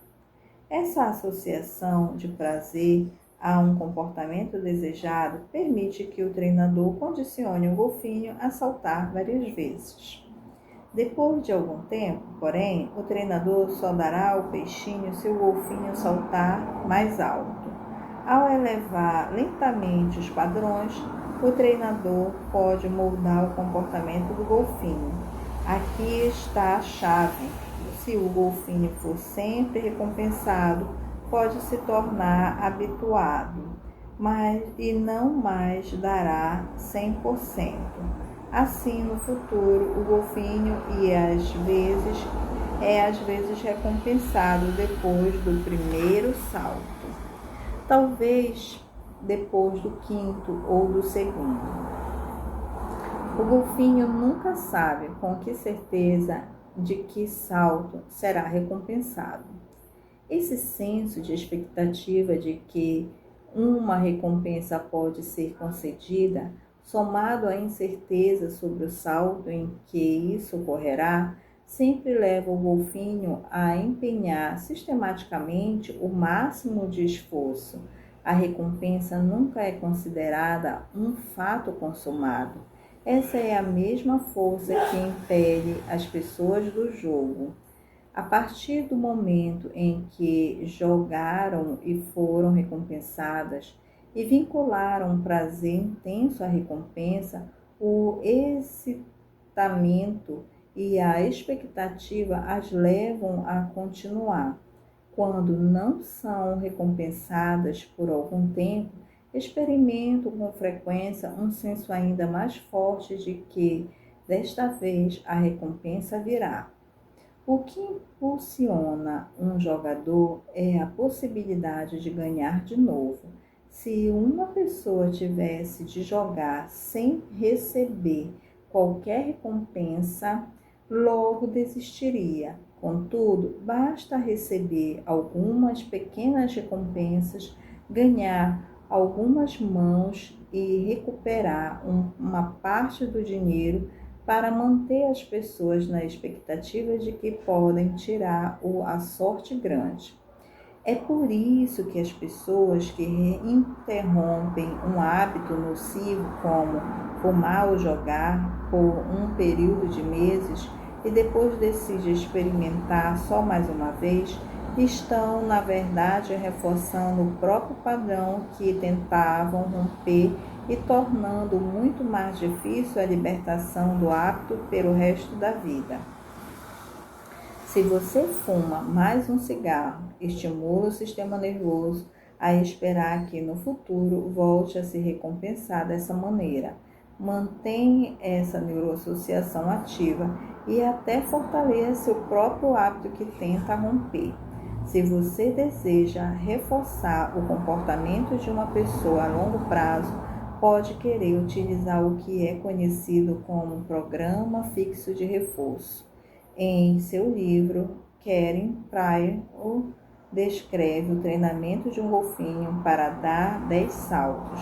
Essa associação de prazer a um comportamento desejado permite que o treinador condicione o golfinho a saltar várias vezes. Depois de algum tempo, porém, o treinador só dará o peixinho se o golfinho saltar mais alto. Ao elevar lentamente os padrões, o treinador pode moldar o comportamento do golfinho. Aqui está a chave. Se o golfinho for sempre recompensado, pode se tornar habituado, e não mais dará 100%. Assim, no futuro, o golfinho às vezes recompensado depois do primeiro salto. Talvez depois do quinto ou do segundo. O golfinho nunca sabe com que certeza de que salto será recompensado. Esse senso de expectativa de que uma recompensa pode ser concedida, somado à incerteza sobre o salto em que isso ocorrerá, sempre leva o golfinho a empenhar sistematicamente o máximo de esforço. A recompensa nunca é considerada um fato consumado. Essa é a mesma força que impele as pessoas do jogo. A partir do momento em que jogaram e foram recompensadas e vincularam um prazer intenso à recompensa, o excitamento e a expectativa as levam a continuar. Quando não são recompensadas por algum tempo, experimentam com frequência um senso ainda mais forte de que, desta vez, a recompensa virá. O que impulsiona um jogador é a possibilidade de ganhar de novo. Se uma pessoa tivesse de jogar sem receber qualquer recompensa, logo desistiria. Contudo, basta receber algumas pequenas recompensas, ganhar algumas mãos e recuperar uma parte do dinheiro para manter as pessoas na expectativa de que podem tirar a sorte grande. É por isso que as pessoas que interrompem um hábito nocivo como fumar ou jogar por um período de meses e depois decidem experimentar só mais uma vez, estão, na verdade, reforçando o próprio padrão que tentavam romper e tornando muito mais difícil a libertação do hábito pelo resto da vida. Se você fuma mais um cigarro, estimula o sistema nervoso a esperar que no futuro volte a se recompensar dessa maneira. Mantém essa neuroassociação ativa e até fortalece o próprio hábito que tenta romper. Se você deseja reforçar o comportamento de uma pessoa a longo prazo, pode querer utilizar o que é conhecido como programa fixo de reforço. Em seu livro, Karen Pryor descreve o treinamento de um golfinho para dar 10 saltos.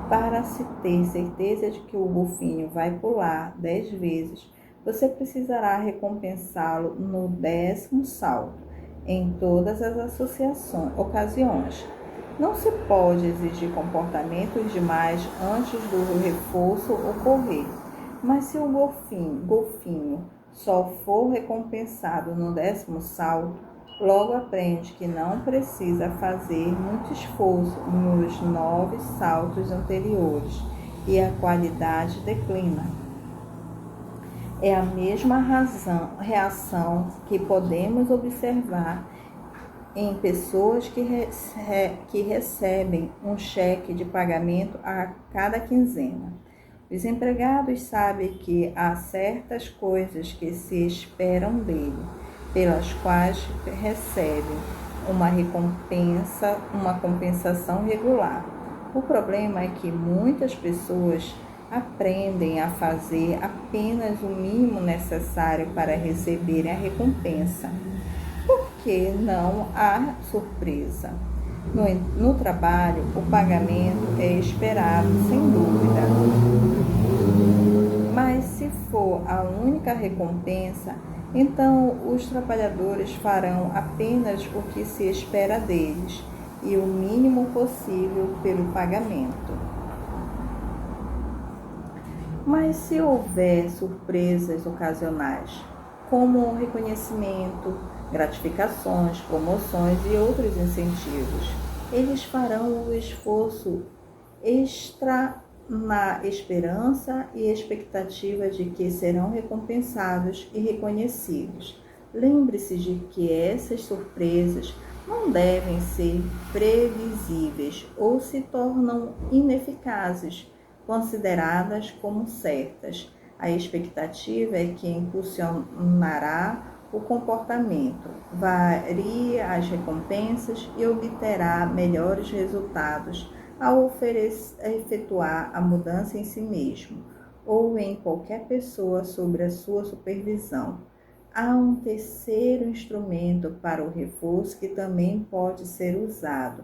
Para se ter certeza de que o golfinho vai pular 10 vezes, você precisará recompensá-lo no 10º salto, em todas as ocasiões. Não se pode exigir comportamentos demais antes do reforço ocorrer, mas se o golfinho só for recompensado no 10º salto, logo aprende que não precisa fazer muito esforço nos 9 saltos anteriores e a qualidade declina. É a mesma reação que podemos observar em pessoas que recebem um cheque de pagamento a cada quinzena. Os empregados sabem que há certas coisas que se esperam dele, pelas quais recebem uma compensação regular. O problema é que muitas pessoas aprendem a fazer apenas o mínimo necessário para receberem a recompensa, porque não há surpresa. No trabalho, o pagamento é esperado, sem dúvida. Mas se for a única recompensa, então os trabalhadores farão apenas o que se espera deles e o mínimo possível pelo pagamento. Mas se houver surpresas ocasionais, como reconhecimento, gratificações, promoções e outros incentivos, eles farão o esforço extra na esperança e expectativa de que serão recompensados e reconhecidos. Lembre-se de que essas surpresas não devem ser previsíveis ou se tornam ineficazes, consideradas como certas. A expectativa é que impulsionará o comportamento, varie as recompensas e obterá melhores resultados ao efetuar a mudança em si mesmo ou em qualquer pessoa sob a sua supervisão. Há um terceiro instrumento para o reforço que também pode ser usado.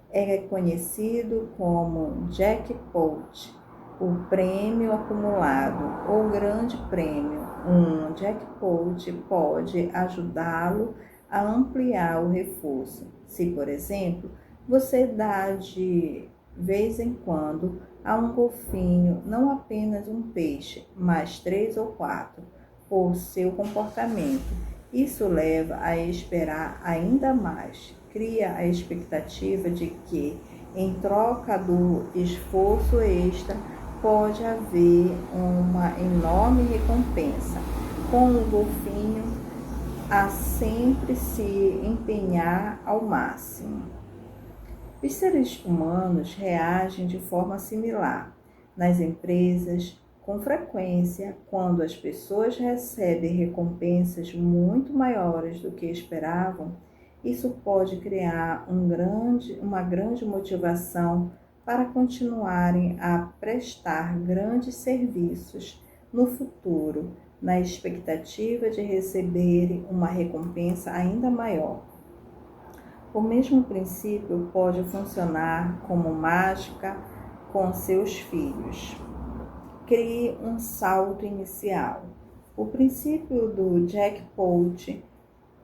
É conhecido como jackpot, o prêmio acumulado ou grande prêmio. Um jackpot pode ajudá-lo a ampliar o reforço. Se, por exemplo, você dá de vez em quando a um golfinho não apenas um peixe, mas 3 ou 4, por seu comportamento, isso leva a esperar ainda mais. Cria a expectativa de que, em troca do esforço extra, pode haver uma enorme recompensa. Com o golfinho, a sempre se empenhar ao máximo. Os seres humanos reagem de forma similar. Nas empresas, com frequência, quando as pessoas recebem recompensas muito maiores do que esperavam, isso pode criar uma grande motivação para continuarem a prestar grandes serviços no futuro, na expectativa de receberem uma recompensa ainda maior. O mesmo princípio pode funcionar como mágica com seus filhos. Crie um salto inicial. O princípio do jackpot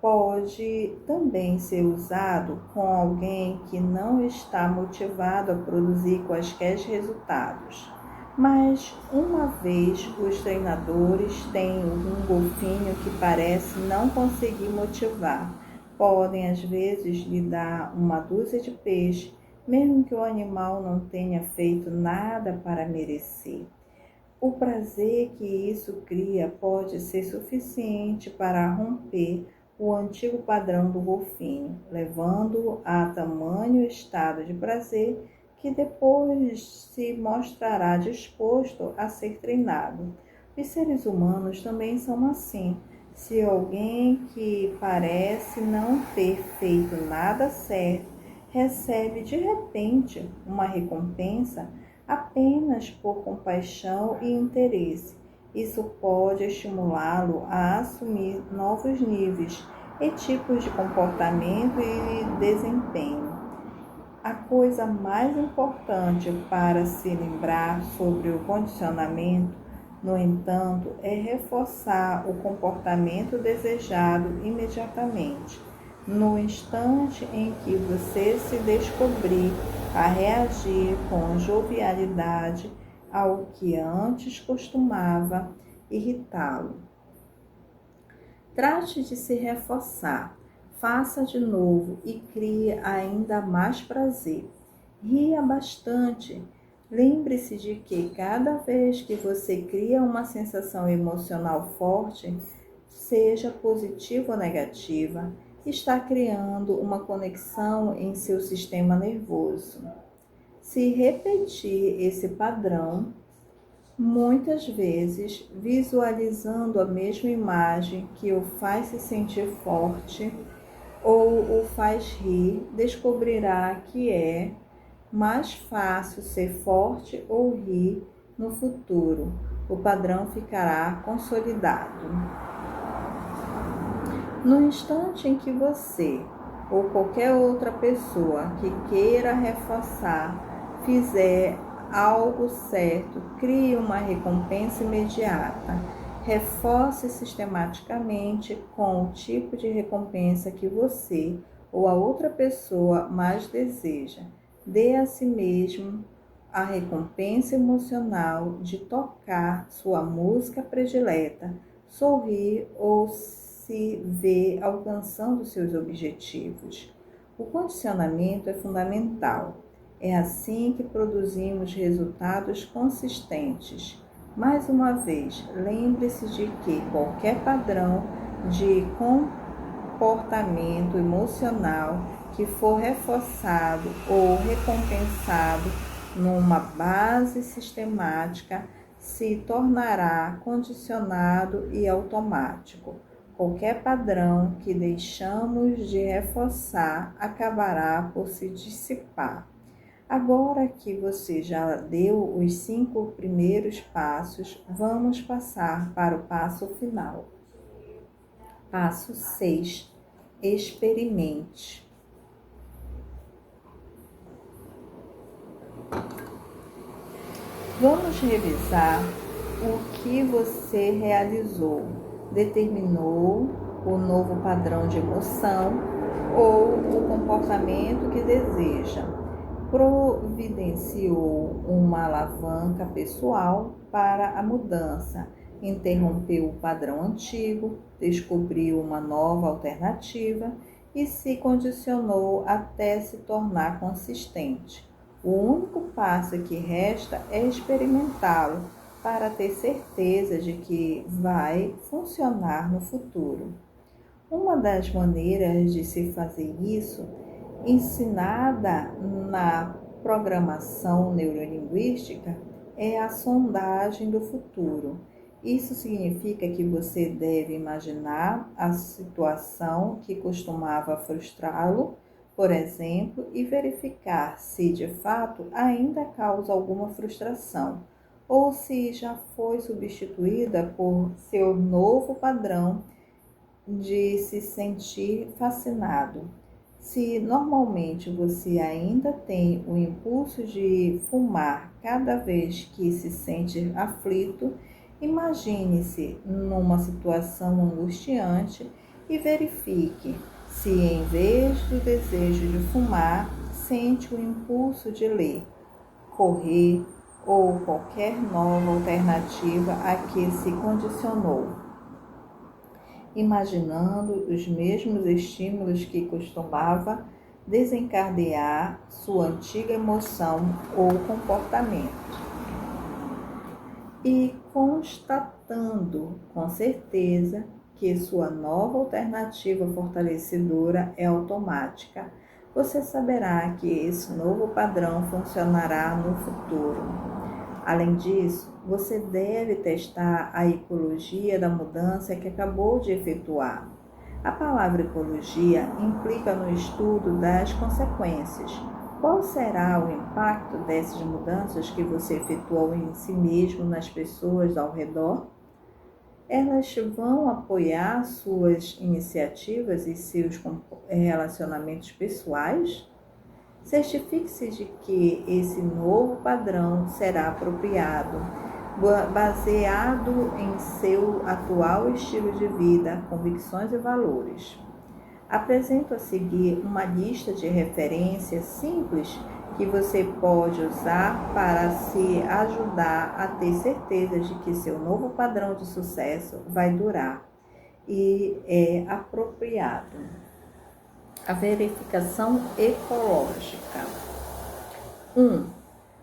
pode também ser usado com alguém que não está motivado a produzir quaisquer resultados. Mas, uma vez os treinadores têm um golfinho que parece não conseguir motivar, podem às vezes lhe dar uma dúzia de peixes, mesmo que o animal não tenha feito nada para merecer. O prazer que isso cria pode ser suficiente para romper o antigo padrão do golfinho, levando-o a tamanho estado de prazer que depois se mostrará disposto a ser treinado. Os seres humanos também são assim. Se alguém que parece não ter feito nada certo recebe de repente uma recompensa apenas por compaixão e interesse, isso pode estimulá-lo a assumir novos níveis e tipos de comportamento e desempenho. A coisa mais importante para se lembrar sobre o condicionamento, no entanto, é reforçar o comportamento desejado imediatamente. No instante em que você se descobrir a reagir com jovialidade ao que antes costumava irritá-lo. Trate de se reforçar, faça de novo e crie ainda mais prazer. Ria bastante. Lembre-se de que cada vez que você cria uma sensação emocional forte, seja positiva ou negativa, está criando uma conexão em seu sistema nervoso. Se repetir esse padrão, muitas vezes visualizando a mesma imagem que o faz se sentir forte ou o faz rir, descobrirá que é mais fácil ser forte ou rir no futuro. O padrão ficará consolidado. No instante em que você ou qualquer outra pessoa que queira reforçar fizer algo certo, crie uma recompensa imediata. Reforce sistematicamente com o tipo de recompensa que você ou a outra pessoa mais deseja. Dê a si mesmo a recompensa emocional de tocar sua música predileta, sorrir ou se ver alcançando seus objetivos. O condicionamento é fundamental. É assim que produzimos resultados consistentes. Mais uma vez, lembre-se de que qualquer padrão de comportamento emocional que for reforçado ou recompensado numa base sistemática se tornará condicionado e automático. Qualquer padrão que deixamos de reforçar acabará por se dissipar. Agora que você já deu os 5 primeiros passos, vamos passar para o passo final. Passo 6. Experimente. Vamos revisar o que você realizou, determinou o novo padrão de emoção ou o comportamento que deseja, providenciou uma alavanca pessoal para a mudança, interrompeu o padrão antigo, descobriu uma nova alternativa e se condicionou até se tornar consistente. O único passo que resta é experimentá-lo para ter certeza de que vai funcionar no futuro. Uma das maneiras de se fazer isso, ensinada na programação neurolinguística, é a sondagem do futuro. Isso significa que você deve imaginar a situação que costumava frustrá-lo, por exemplo, e verificar se de fato ainda causa alguma frustração ou se já foi substituída por seu novo padrão de se sentir fascinado. Se normalmente você ainda tem o impulso de fumar cada vez que se sente aflito, imagine-se numa situação angustiante e verifique se, em vez do desejo de fumar, sente o impulso de ler, correr ou qualquer nova alternativa a que se condicionou, imaginando os mesmos estímulos que costumava desencadear sua antiga emoção ou comportamento. E constatando com certeza que sua nova alternativa fortalecedora é automática, você saberá que esse novo padrão funcionará no futuro. Além disso, você deve testar a ecologia da mudança que acabou de efetuar. A palavra ecologia implica no estudo das consequências. Qual será o impacto dessas mudanças que você efetuou em si mesmo, nas pessoas ao redor? Elas vão apoiar suas iniciativas e seus relacionamentos pessoais? Certifique-se de que esse novo padrão será apropriado, baseado em seu atual estilo de vida, convicções e valores. Apresento a seguir uma lista de referências simples que você pode usar para se ajudar a ter certeza de que seu novo padrão de sucesso vai durar e é apropriado. A verificação ecológica. 1.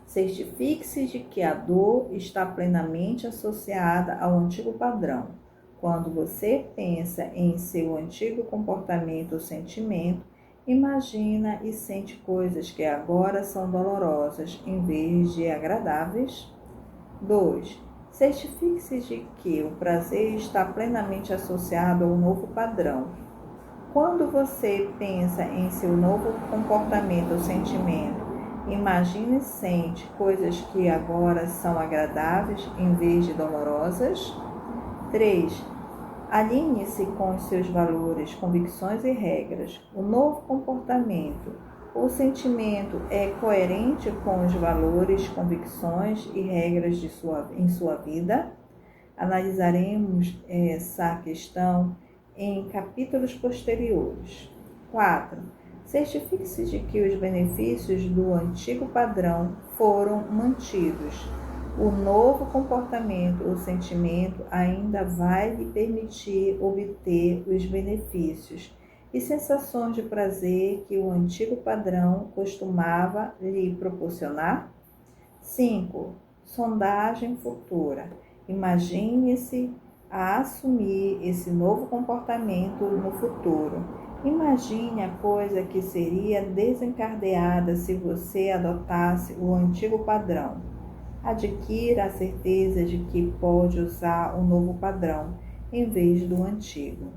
Certifique-se de que a dor está plenamente associada ao antigo padrão. Quando você pensa em seu antigo comportamento ou sentimento, imagina e sente coisas que agora são dolorosas em vez de agradáveis. 2. Certifique-se de que o prazer está plenamente associado ao novo padrão. Quando você pensa em seu novo comportamento ou sentimento, imagina e sente coisas que agora são agradáveis em vez de dolorosas. 3. Alinhe-se com os seus valores, convicções e regras. O novo comportamento ou sentimento é coerente com os valores, convicções e regras em sua vida? Analisaremos essa questão em capítulos posteriores. 4. Certifique-se de que os benefícios do antigo padrão foram mantidos. O novo comportamento ou sentimento ainda vai lhe permitir obter os benefícios e sensações de prazer que o antigo padrão costumava lhe proporcionar? 5. Sondagem futura. Imagine-se a assumir esse novo comportamento no futuro. Imagine a coisa que seria desencadeada se você adotasse o antigo padrão. Adquira a certeza de que pode usar o novo padrão em vez do antigo.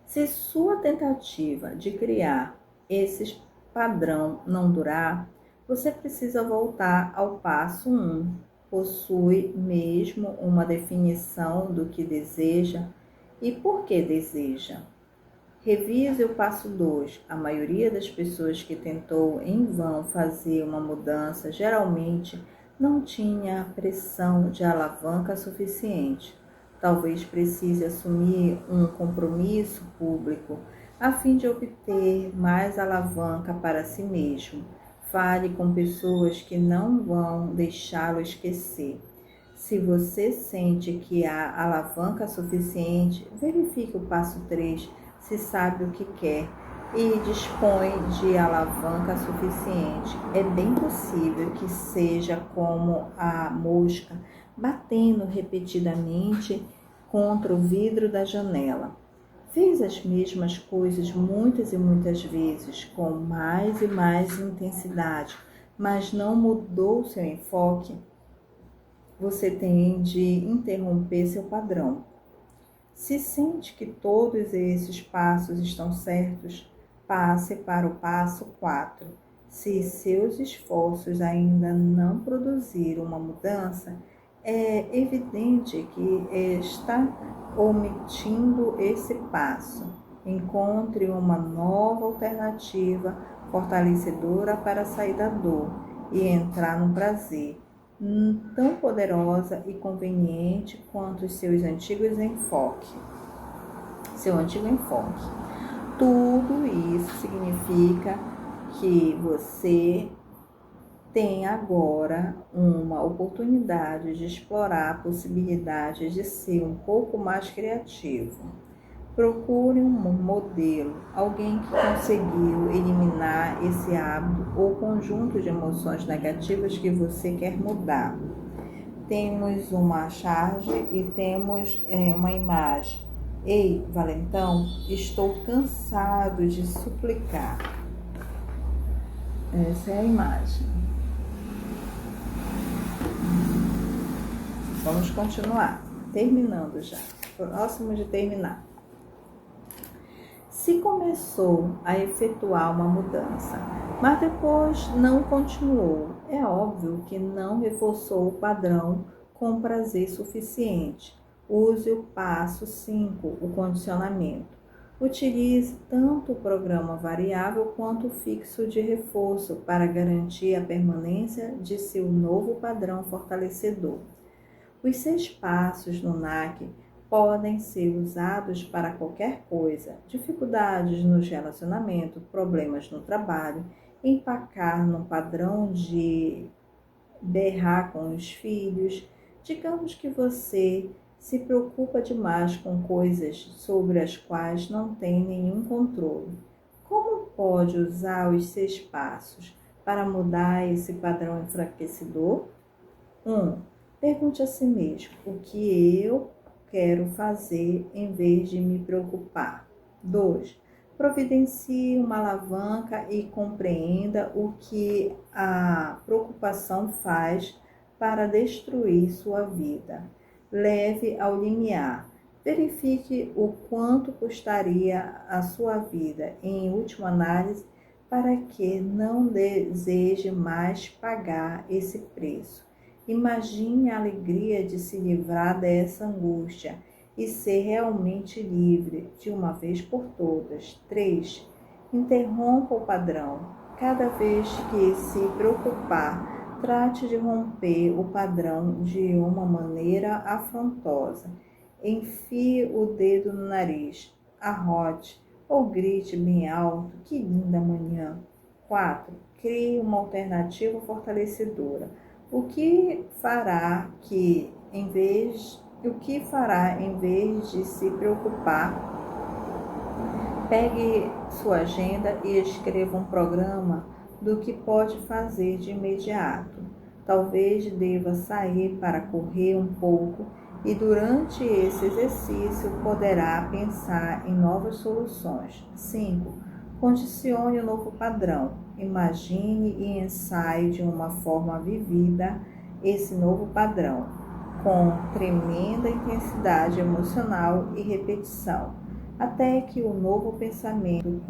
Se sua tentativa de criar esse padrão não durar, você precisa voltar ao passo 1. Possui mesmo uma definição do que deseja e por que deseja. Revise o passo 2. A maioria das pessoas que tentou em vão fazer uma mudança geralmente não tinha pressão de alavanca suficiente. Talvez precise assumir um compromisso público a fim de obter mais alavanca para si mesmo. Fale com pessoas que não vão deixá-lo esquecer. Se você sente que há alavanca suficiente, verifique o passo 3, se sabe o que quer e dispõe de alavanca suficiente. É bem possível que seja como a mosca batendo repetidamente contra o vidro da janela. Fez as mesmas coisas muitas e muitas vezes, com mais e mais intensidade, mas não mudou seu enfoque. Você tem de interromper seu padrão. Se sente que todos esses passos estão certos, passe para o passo 4. Se seus esforços ainda não produziram uma mudança, é evidente que está omitindo esse passo. Encontre uma nova alternativa fortalecedora para sair da dor e entrar no prazer, tão poderosa e conveniente quanto seu antigo enfoque. Tudo isso significa que você tem agora uma oportunidade de explorar a possibilidade de ser um pouco mais criativo. Procure um modelo, alguém que conseguiu eliminar esse hábito ou conjunto de emoções negativas que você quer mudar. Temos uma charge e temos uma imagem. Ei, valentão, estou cansado de suplicar. Essa é a imagem. Vamos continuar. Terminando já. Próximo de terminar. Se começou a efetuar uma mudança, mas depois não continuou. É óbvio que não reforçou o padrão com prazer suficiente. Use o passo 5, o condicionamento. Utilize tanto o programa variável quanto o fixo de reforço para garantir a permanência de seu novo padrão fortalecedor. Os 6 passos no NAC podem ser usados para qualquer coisa: dificuldades nos relacionamentos, problemas no trabalho, empacar no padrão de berrar com os filhos. Digamos que você se preocupa demais com coisas sobre as quais não tem nenhum controle. Como pode usar os 6 passos para mudar esse padrão enfraquecedor? 1. Pergunte a si mesmo o que eu quero fazer em vez de me preocupar. 2. Providencie uma alavanca e compreenda o que a preocupação faz para destruir sua vida. Leve ao limiar. Verifique o quanto custaria a sua vida, em última análise, para que não deseje mais pagar esse preço. Imagine a alegria de se livrar dessa angústia e ser realmente livre de uma vez por todas. 3. Interrompa o padrão. Cada vez que se preocupar, trate de romper o padrão de uma maneira afrontosa. Enfie o dedo no nariz, arrote ou grite bem alto: "Que linda manhã!" 4. Crie uma alternativa fortalecedora. O que fará em vez de se preocupar? Pegue sua agenda e escreva um programa do que pode fazer de imediato. Talvez deva sair para correr um pouco e durante esse exercício poderá pensar em novas soluções. 5. Condicione o novo padrão. Imagine e ensaie de uma forma vivida esse novo padrão, com tremenda intensidade emocional e repetição, até que o novo pensamento,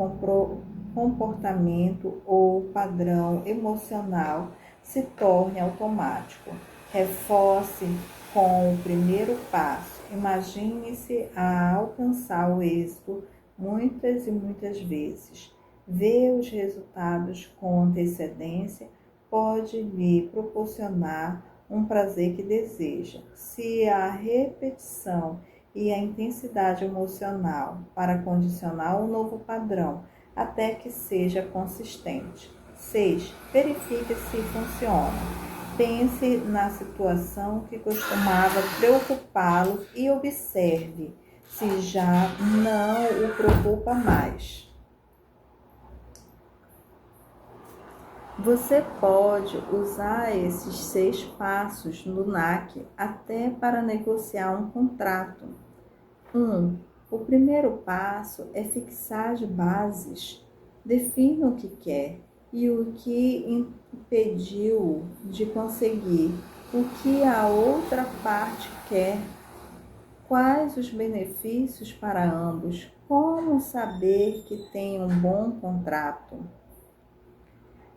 comportamento ou padrão emocional se torne automático. Reforce com o primeiro passo. Imagine-se a alcançar o êxito muitas e muitas vezes. Ver os resultados com antecedência pode lhe proporcionar um prazer que deseja. Se a repetição e a intensidade emocional para condicionar o novo padrão até que seja consistente. 6. Verifique se funciona. Pense na situação que costumava preocupá-lo e observe se já não o preocupa mais. Você pode usar esses 6 passos no NAC até para negociar um contrato. 1. O primeiro passo é fixar as bases. Defina o que quer e o que impediu de conseguir, o que a outra parte quer, quais os benefícios para ambos, como saber que tem um bom contrato.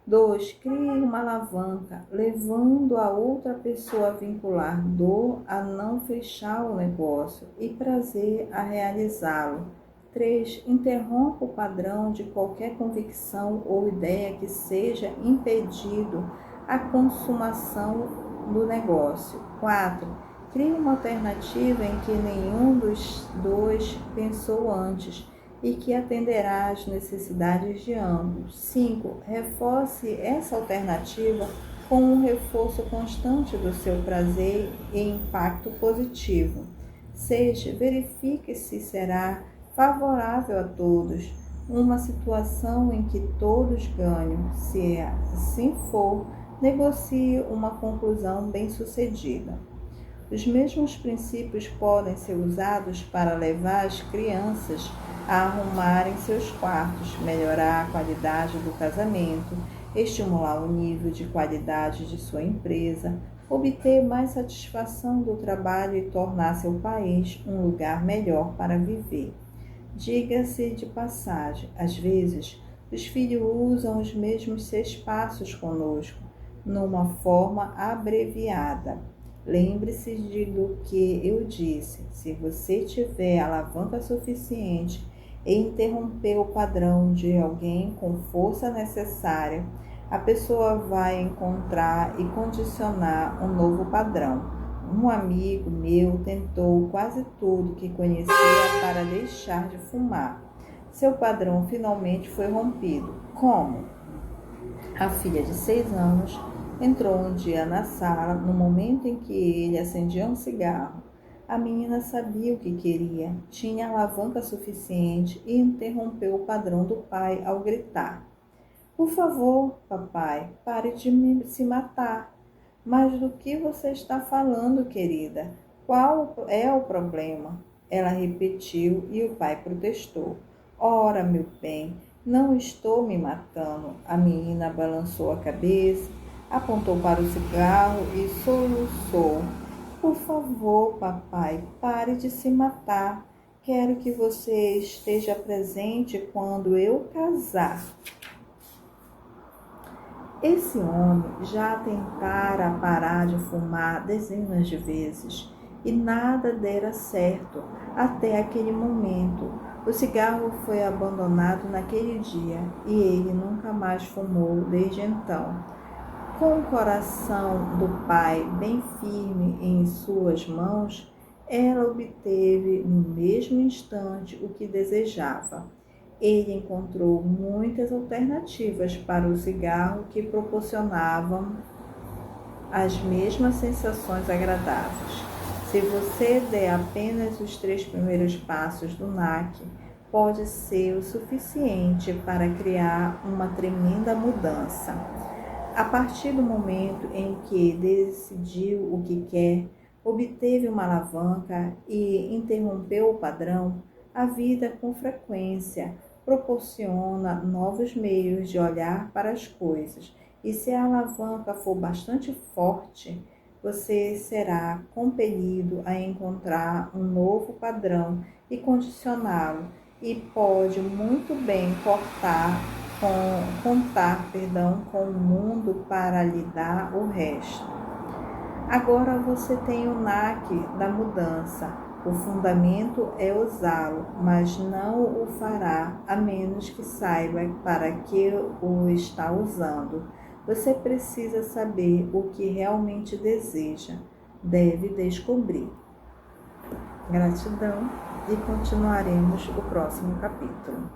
2. Crie uma alavanca, levando a outra pessoa a vincular dor a não fechar o negócio e prazer a realizá-lo. 3. Interrompa o padrão de qualquer convicção ou ideia que seja impedido a consumação do negócio. 4. Crie uma alternativa em que nenhum dos dois pensou antes e que atenderá às necessidades de ambos. 5. Reforce essa alternativa com um reforço constante do seu prazer e impacto positivo. 6. Verifique se será favorável a todos, uma situação em que todos ganham. Se assim for, negocie uma conclusão bem-sucedida. Os mesmos princípios podem ser usados para levar as crianças a arrumarem seus quartos, melhorar a qualidade do casamento, estimular o nível de qualidade de sua empresa, obter mais satisfação do trabalho e tornar seu país um lugar melhor para viver. Diga-se de passagem, às vezes, Os filhos usam os mesmos 6 passos conosco, numa forma abreviada. Lembre-se do que eu disse. Se você tiver alavanca suficiente e interromper o padrão de alguém com força necessária, a pessoa vai encontrar e condicionar um novo padrão. Um amigo meu tentou quase tudo que conhecia para deixar de fumar. Seu padrão finalmente foi rompido. Como? A filha de 6 anos entrou um dia na sala no momento em que ele acendia um cigarro. A menina sabia o que queria, tinha alavanca suficiente e interrompeu o padrão do pai ao gritar: "Por favor, papai, pare de se matar." "Mas do que você está falando, querida? Qual é o problema?" Ela repetiu e o pai protestou. "Ora, meu bem, não estou me matando." A menina balançou a cabeça, apontou para o cigarro e soluçou: "Por favor, papai, pare de se matar. Quero que você esteja presente quando eu casar." Esse homem já tentara parar de fumar dezenas de vezes e nada dera certo até aquele momento. O cigarro foi abandonado naquele dia e ele nunca mais fumou desde então. Com o coração do pai bem firme em suas mãos, ela obteve no mesmo instante o que desejava. Ele encontrou muitas alternativas para o cigarro que proporcionavam as mesmas sensações agradáveis. Se você der apenas os 3 primeiros passos do NAC, pode ser o suficiente para criar uma tremenda mudança. A partir do momento em que decidiu o que quer, obteve uma alavanca e interrompeu o padrão, a vida com frequência proporciona novos meios de olhar para as coisas. E se a alavanca for bastante forte, você será compelido a encontrar um novo padrão e condicioná-lo, e pode muito bem contar com o mundo para lhe dar o resto. Agora você tem o NAC da mudança. O fundamento é usá-lo, mas não o fará a menos que saiba para que o está usando. Você precisa saber o que realmente deseja. Deve descobrir. Gratidão e continuaremos o próximo capítulo.